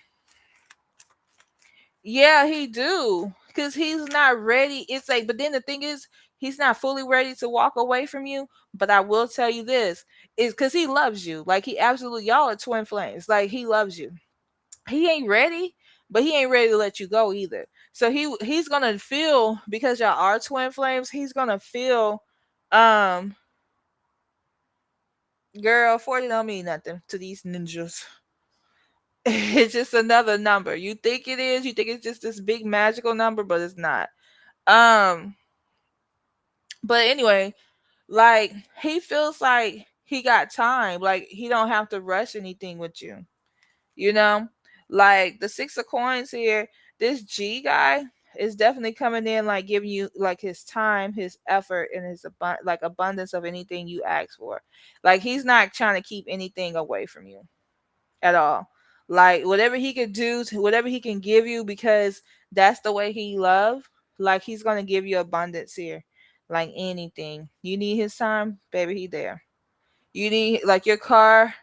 Yeah, he do. Cause he's not ready. It's like, but then the thing is, he's not fully ready to walk away from you. But I will tell you this, is because he loves you. Like he absolutely y'all are twin flames. Like he loves you. He ain't ready, but he ain't ready to let you go either. So he's gonna feel because y'all are twin flames, he's gonna feel um girl, 40 don't mean nothing to these ninjas. It's just another number. You think it is, you think it's just this big magical number, but it's not. Um, but anyway, like he feels like he got time. Like he don't have to rush anything with you. You know? Like the six of coins here, this G guy is definitely coming in like giving you like his time, his effort, and his like abundance of anything you ask for. Like he's not trying to keep anything away from you at all. Like whatever he could do, whatever he can give you, because that's the way he love. Like he's gonna give you abundance here. Like anything you need his time, baby, he there. You need like your car,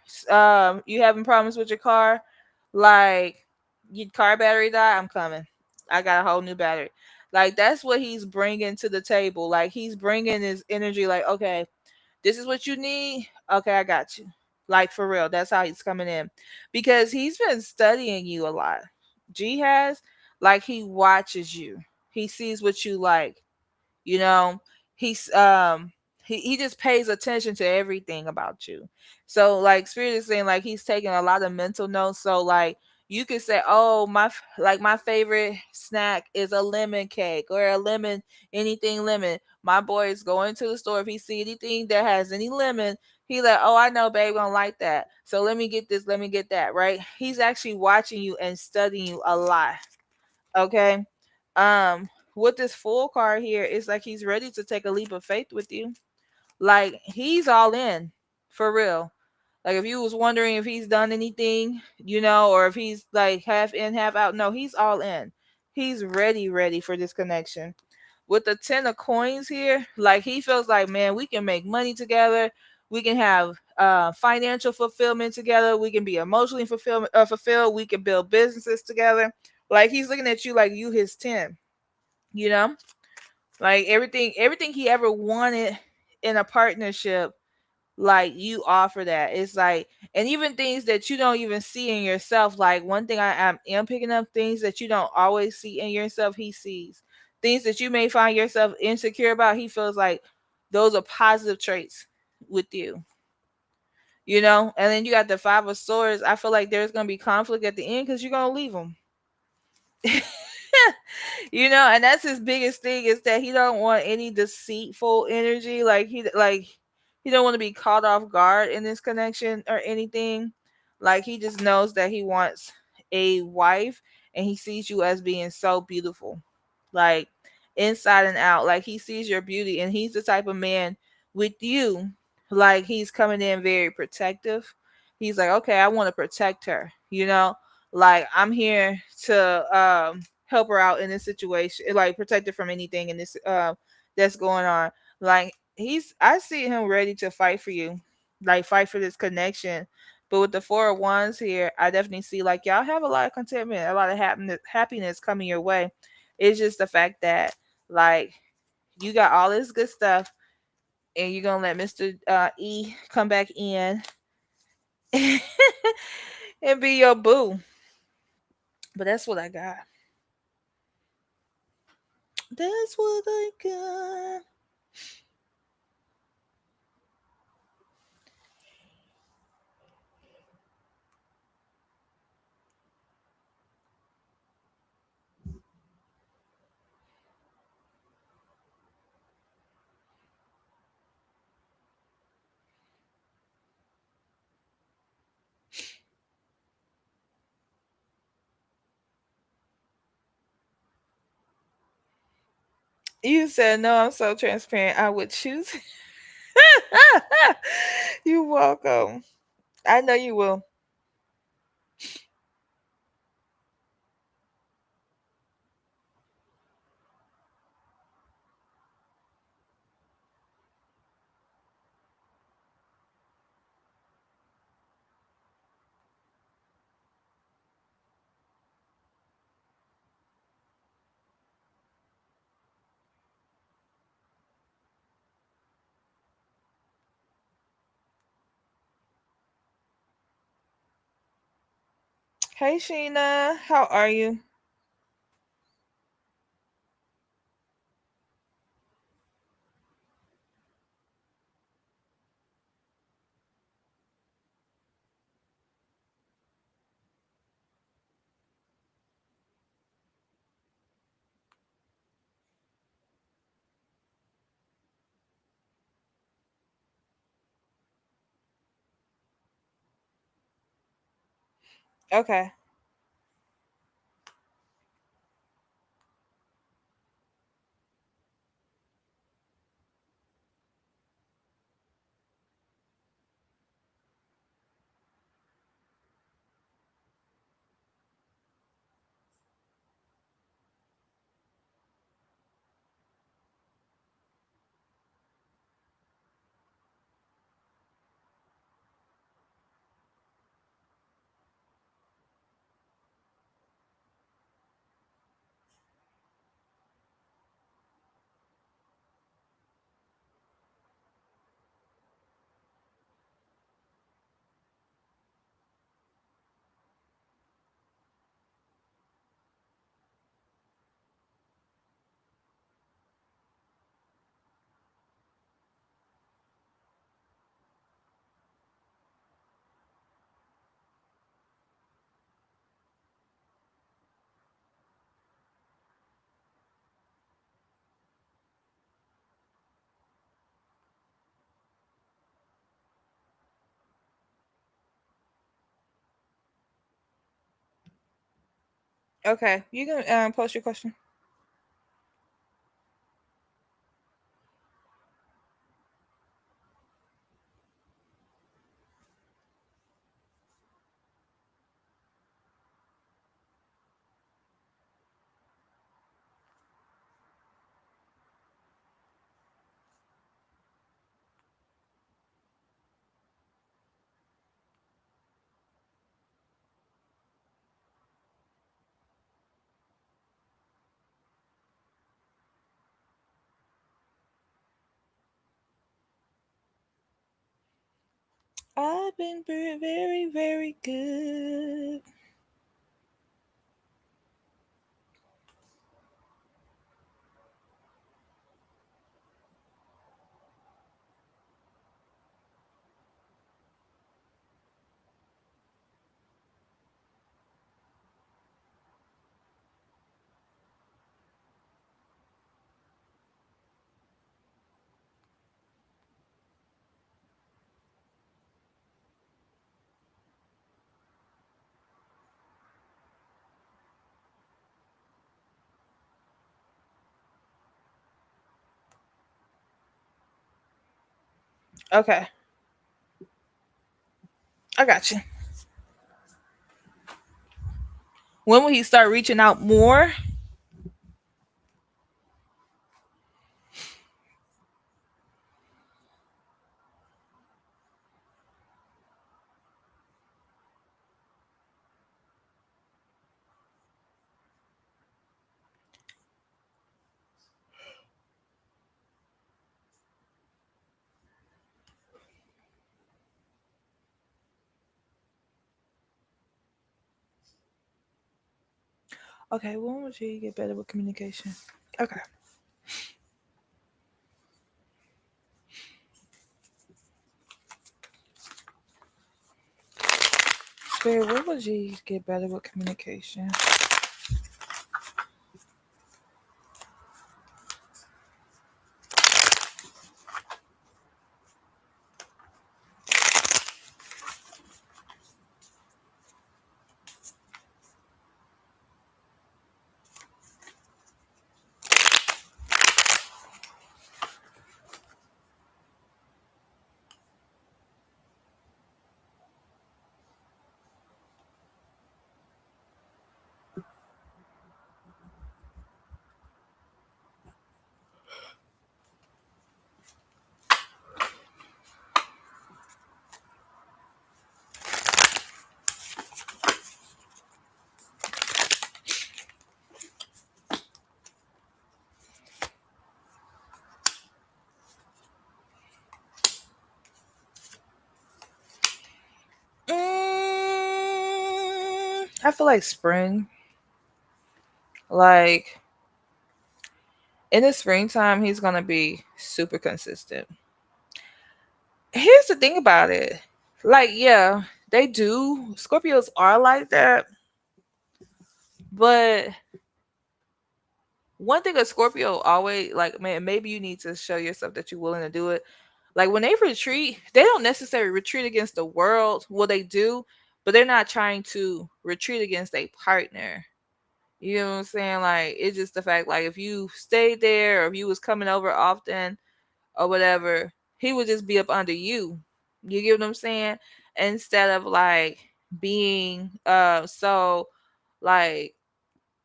you having problems with your car, like your car battery died, I'm coming. I got a whole new battery. Like that's what he's bringing to the table. Like he's bringing his energy. Like okay, this is what you need. Okay, I got you. Like for real, that's how he's coming in, because he's been studying you a lot. G has, like he watches you. He sees what you like. You know, he's he just pays attention to everything about you. So like spirit is saying like he's taking a lot of mental notes. So like you could say, oh like my favorite snack is a lemon cake or a lemon, anything lemon. My boy is going to the store, if he see anything that has any lemon, he like, oh, I know babe gonna like that, so let me get this, let me get that, right? He's actually watching you and studying you a lot. Okay. With this full card here, it's like he's ready to take a leap of faith with you. Like he's all in for real. Like if you was wondering if he's done anything, or if he's like half in, half out, no, he's all in. He's ready for this connection. With the 10 of coins here, like he feels like, man, we can make money together. We can have financial fulfillment together. We can be emotionally fulfilled. We can build businesses together. Like he's looking at you like you his 10, you know? Like everything he ever wanted in a partnership, like you offer that. It's like, and even things that you don't even see in yourself. Like one thing am picking up, things that you don't always see in yourself, he sees. Things that you may find yourself insecure about, he feels like those are positive traits with you. And then you got the 5 of swords. I feel like there's gonna be conflict at the end because you're gonna leave him. And that's his biggest thing, is that he don't want any deceitful energy. Like he don't want to be caught off guard in this connection or anything. Like he just knows that he wants a wife, and he sees you as being so beautiful, like inside and out. Like he sees your beauty, and he's the type of man with you, like he's coming in very protective. He's like, okay, I want to protect her, like I'm here to help her out in this situation, like protect her from anything in this that's going on. Like I see him ready to fight for you, like fight for this connection. But with the 4 of wands here, I definitely see like y'all have a lot of contentment, a lot of happiness coming your way. It's just the fact that like you got all this good stuff, and you're gonna let Mr. E come back in and be your boo. But that's what I got. That's what I got. You said no, I'm so transparent. I would choose. You're welcome. I know you will. Hey Sheena, how are you? Okay. Okay. You can post your question. I've been very, very good. Okay. I got you. When will he start reaching out more? Okay. When will he get better with communication? Okay. Spirit, when will he get better with communication? I feel like spring. Like in the springtime, he's gonna be super consistent. Here's the thing about it. Like, yeah, they do. Scorpios are like that. But one thing a Scorpio always like, man, maybe you need to show yourself that you're willing to do it. Like when they retreat, they don't necessarily retreat against the world. Well, they do, but they're not trying to retreat against a partner. You know what I'm saying? Like it's just the fact, like if you stayed there or if you was coming over often or whatever, he would just be up under you. You get what I'm saying? Instead of like being so like,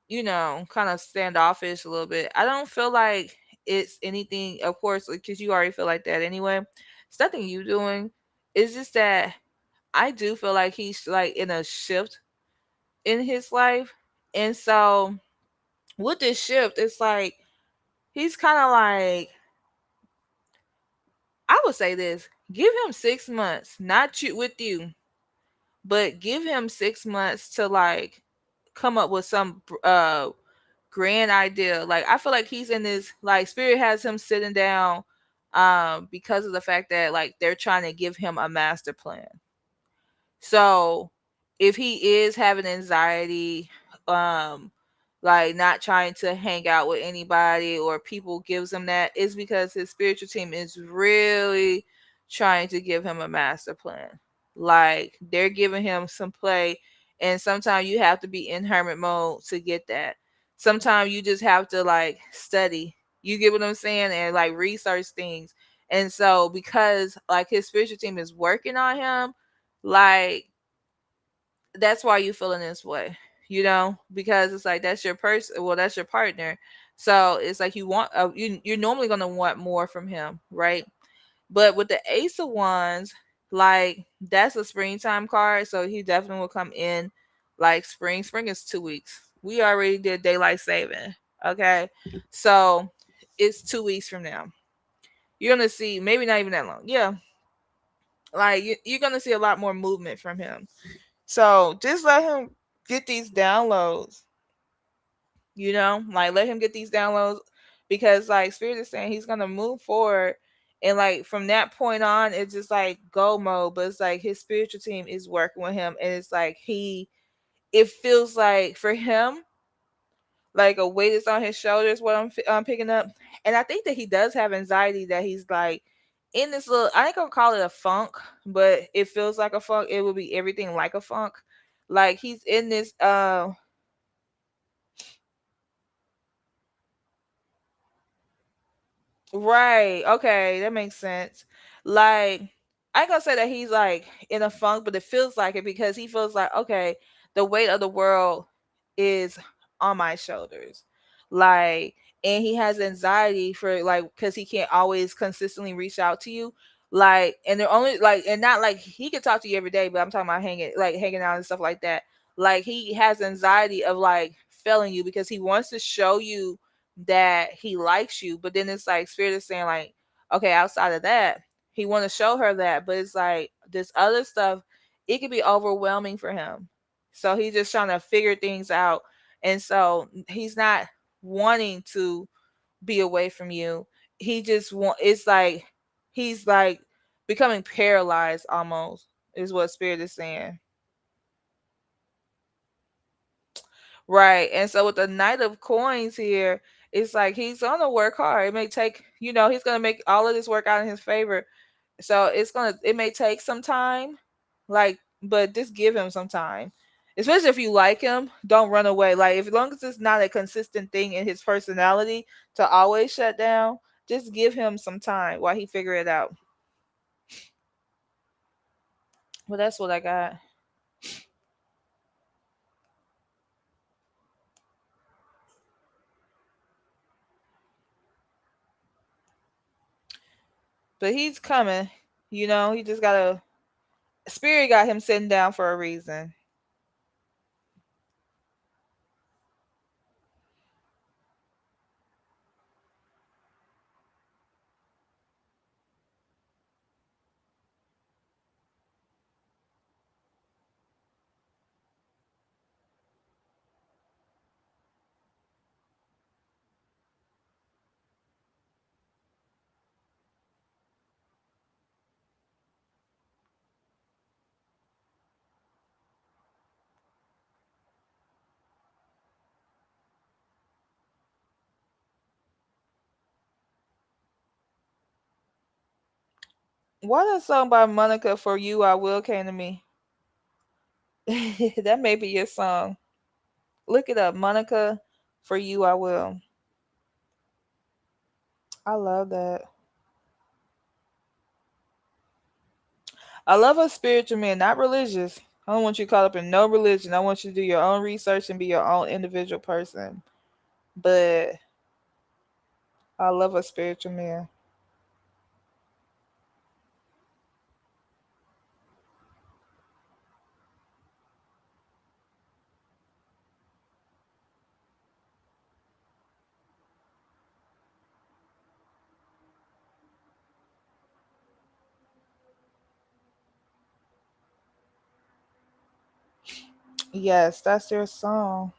kind of standoffish a little bit. I don't feel like it's anything, of course, because you already feel like that anyway. It's nothing you doing. It's just that I do feel like he's like in a shift in his life. And so with this shift, it's like he's kind of like, I would say this: give him 6 months, not you with you, but give him 6 months to like come up with some grand idea. Like I feel like he's in this, like spirit has him sitting down because of the fact that like they're trying to give him a master plan. So if he is having anxiety, um, like not trying to hang out with anybody or people gives him that, is because his spiritual team is really trying to give him a master plan. Like they're giving him some play, and sometimes you have to be in hermit mode to get that. Sometimes you just have to like study. You get what I'm saying? And like research things. And so because like his spiritual team is working on him, like that's why you feeling this way, because it's like that's your person, well that's your partner. So it's like you want you're normally going to want more from him, right? But with the ace of wands, like that's a springtime card, so he definitely will come in like spring is 2 weeks. We already did daylight saving. Okay, so it's 2 weeks from now. You're gonna see, maybe not even that long, yeah, like you're gonna see a lot more movement from him. So just let him get these downloads, like let him get these downloads, because like Spirit is saying he's gonna move forward, and like from that point on it's just like go mode. But it's like his spiritual team is working with him, and it's like it feels like for him like a weight is on his shoulders, what I'm picking up. And I think that he does have anxiety, that he's like in this little, I ain't gonna call it a funk, but it feels like a funk. It will be everything like a funk. Like he's in this right. Okay, that makes sense. Like, I ain't gonna say that he's like in a funk, but it feels like it, because he feels like, okay, the weight of the world is on my shoulders. Like, and he has anxiety for like, because he can't always consistently reach out to you. Like, and they're only like, and not like he could talk to you every day, but I'm talking about hanging out and stuff like that. Like, he has anxiety of like failing you, because he wants to show you that he likes you, but then it's like Spirit is saying like, okay, outside of that, he want to show her that, but it's like this other stuff, it could be overwhelming for him. So he's just trying to figure things out, and so he's not wanting to be away from you. He just want, it's like he's like becoming paralyzed almost, is what Spirit is saying. Right. And so with the Knight of Coins here, it's like he's gonna work hard. It may take, he's gonna make all of this work out in his favor. So it may take some time, like, but just give him some time. Especially if you like him, don't run away. Like, if as long as it's not a consistent thing in his personality to always shut down, just give him some time while he figure it out. Well, that's what I got. But he's coming. He just gotta, Spirit got him sitting down for a reason. Why that song by Monica, For You I Will, came to me? That may be your song. Look it up, Monica. For you, I will. I love that. I love a spiritual man, not religious. I don't want you caught up in no religion. I want you to do your own research and be your own individual person. But I love a spiritual man. Yes, that's their song.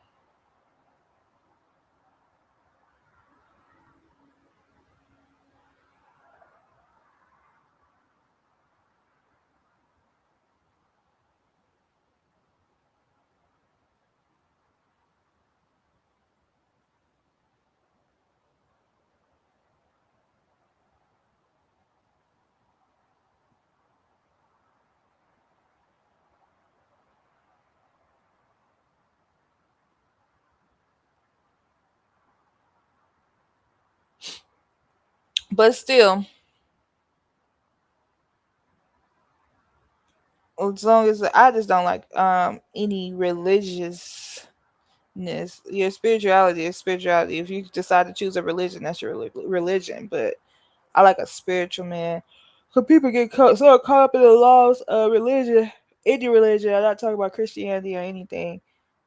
But still, as long as I just don't like any religiousness. Your spirituality is spirituality. If you decide to choose a religion, that's your religion. But I like a spiritual man. Cause people get so caught up in the laws of religion, any religion. I'm not talking about Christianity or anything,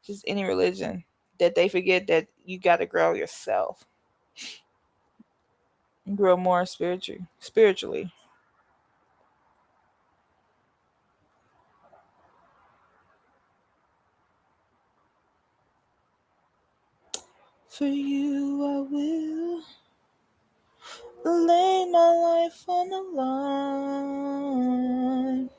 just any religion, that they forget that you got to grow yourself, grow more spiritually. For you, I will lay my life on the line.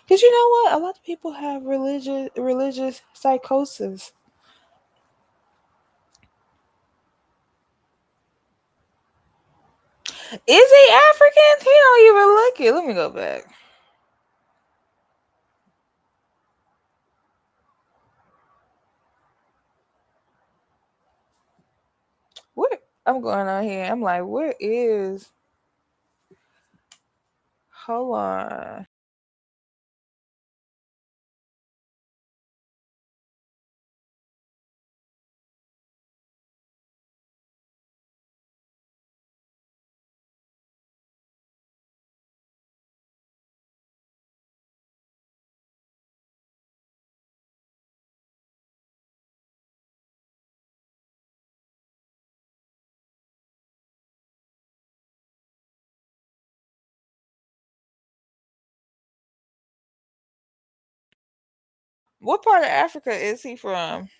Because you know what? A lot of people have religious psychosis. Is he African? He don't even look it. Let me go back. Where I'm going on here. I'm like, where is? Hold on. What part of Africa is he from?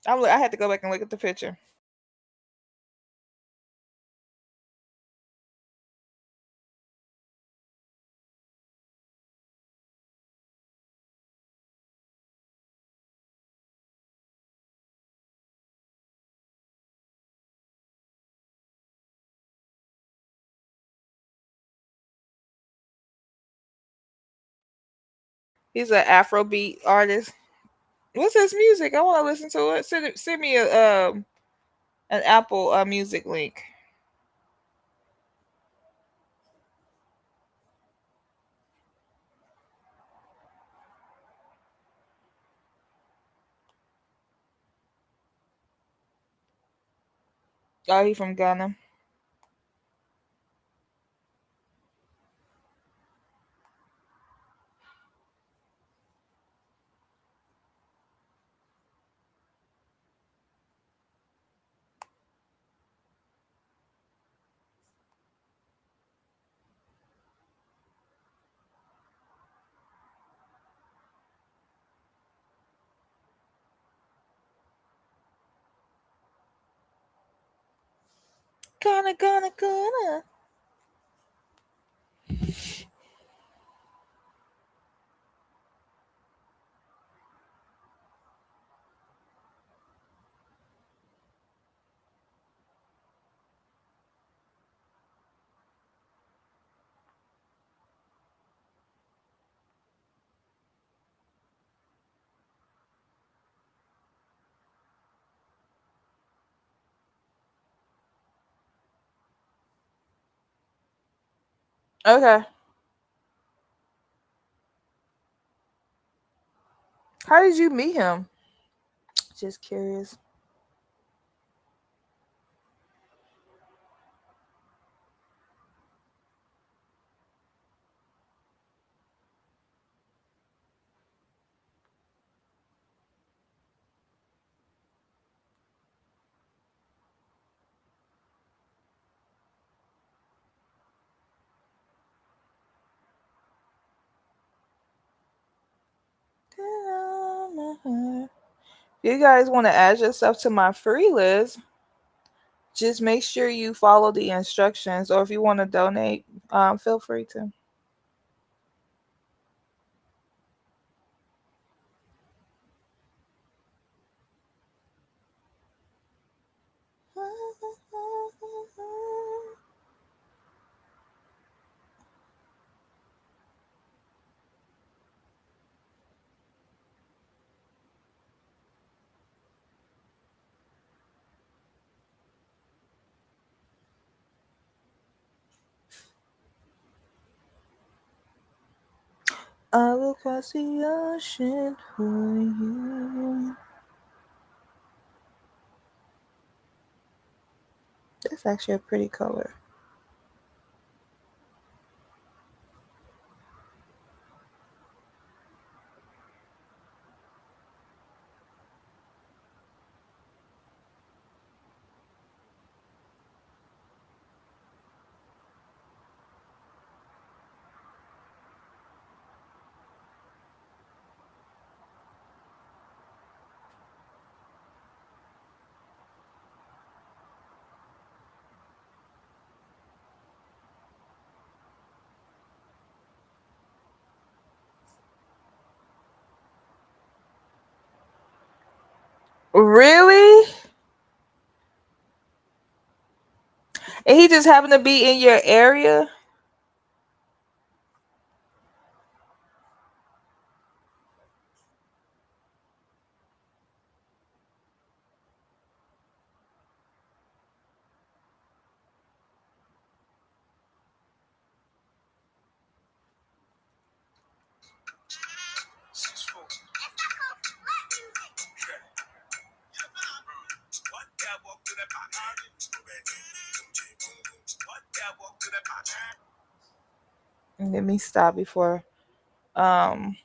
I had to go back and look at the picture. He's an Afrobeat artist. What's his music? I want to listen to it. Send me an Apple Music link. Oh, he from Ghana. Ghana, Ghana, Ghana. Okay. How did you meet him? Just curious. You guys want to add yourself to my free list, just make sure you follow the instructions, or if you want to donate, feel free to. I will cross the ocean for you. That's actually a pretty color. Really? And he just happened to be in your area? Let me stop before. Um,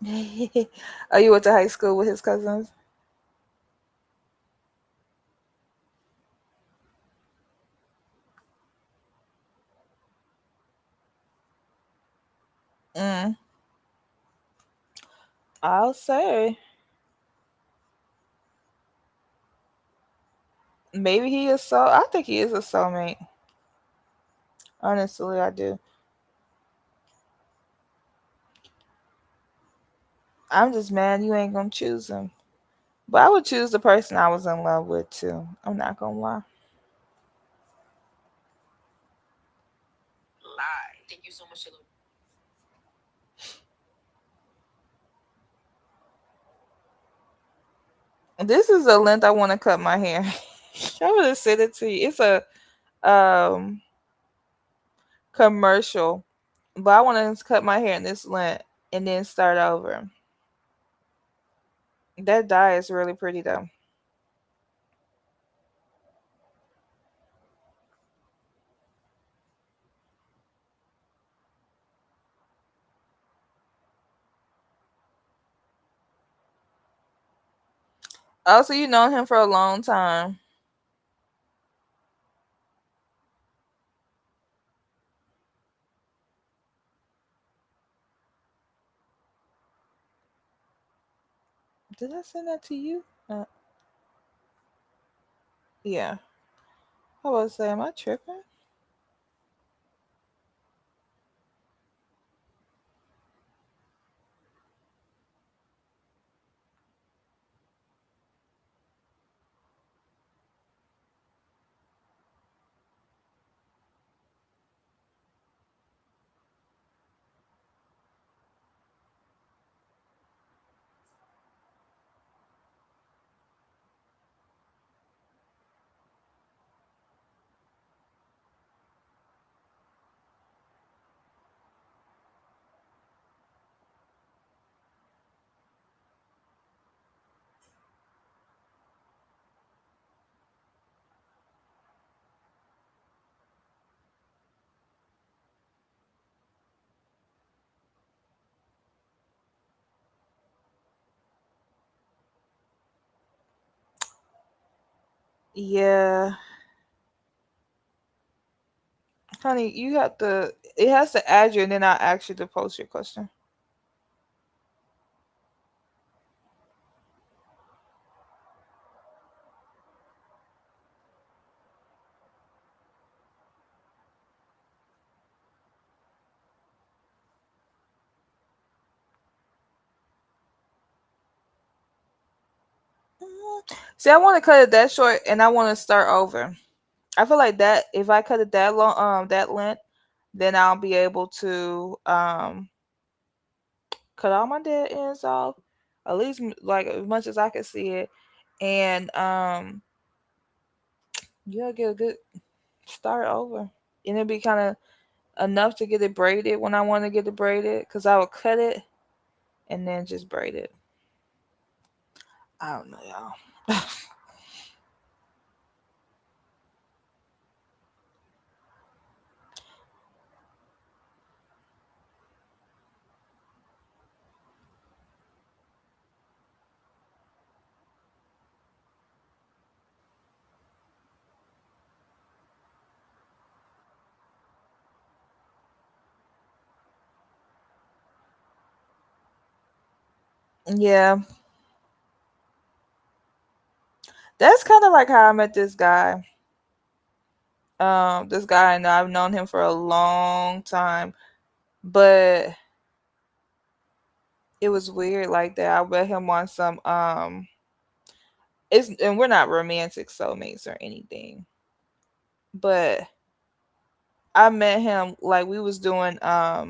oh, you went to high school with his cousins? Mm, I'll say maybe he is so. I think he is a soulmate. Honestly, I do. I'm just mad you ain't gonna choose him. But I would choose the person I was in love with too. I'm not gonna lie. This is the length I want to cut my hair. I would have sent it to you. It's a um commercial, but I want to cut my hair in this length and then start over. That dye is really pretty though. Also, you know him for a long time. Did I send that to you? Yeah. I was say, am I tripping? Yeah, honey, you have to. It has to add you, and then I'll ask you to post your question. See, I want to cut it that short, and I want to start over. I feel like that if I cut it that long, that length, then I'll be able to cut all my dead ends off, at least like as much as I can see it, and you'll get a good start over, and it'll be kind of enough to get it braided when I want to get it braided, because I will cut it and then just braid it. I don't know, y'all. Yeah, that's kind of like how I met this guy. This guy, and I've known him for a long time, but it was weird like that. I met him on some it's and we're not romantic soulmates or anything, but I met him like we was doing what I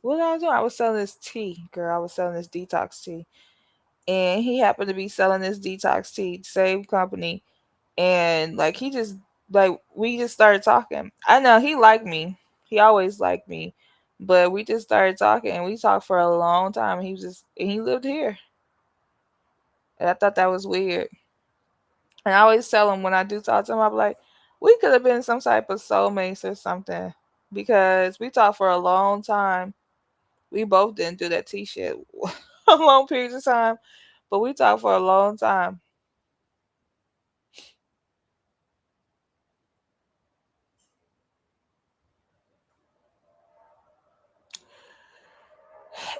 was doing. I was selling this tea, girl. I was selling this detox tea, and he happened to be selling this detox tea, same company, and like he just like we just started talking. I know he liked me. He always liked me. But we just started talking and we talked for a long time. He was just and he lived here. And I thought that was weird. And I always tell him when I do talk to him, I'm like, we could have been some type of soulmates or something. Because we talked for a long time. We both didn't do that T shit a long period of time. But we talked for a long time.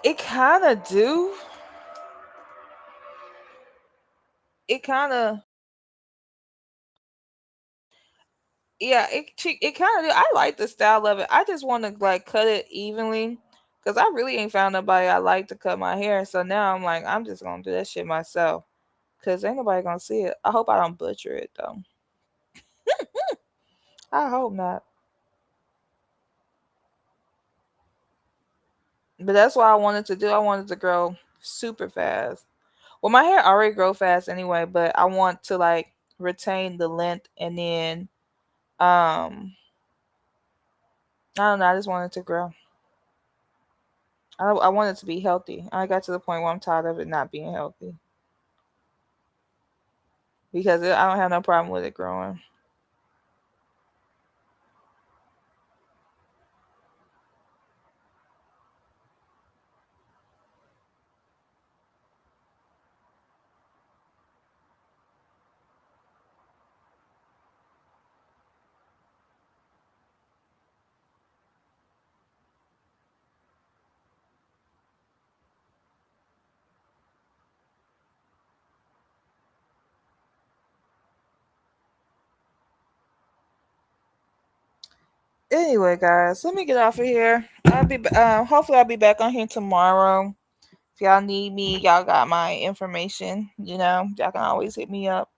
It kinda do. It kinda yeah, it kind of. I like the style of it. I just want to like cut it evenly, cause I really ain't found nobody I like to cut my hair. So now I'm like, I'm just gonna do that shit myself, cause ain't nobody gonna see it. I hope I don't butcher it though. I hope not. But that's what I wanted to do. I wanted to grow super fast. Well, my hair already grow fast anyway, but I want to like retain the length and then I don't know. I just wanted to grow. I want it to be healthy. I got to the point where I'm tired of it not being healthy. Because I don't have no problem with it growing. Anyway, guys, let me get off of here. Hopefully I'll be back on here tomorrow. If y'all need me, y'all got my information. Y'all can always hit me up.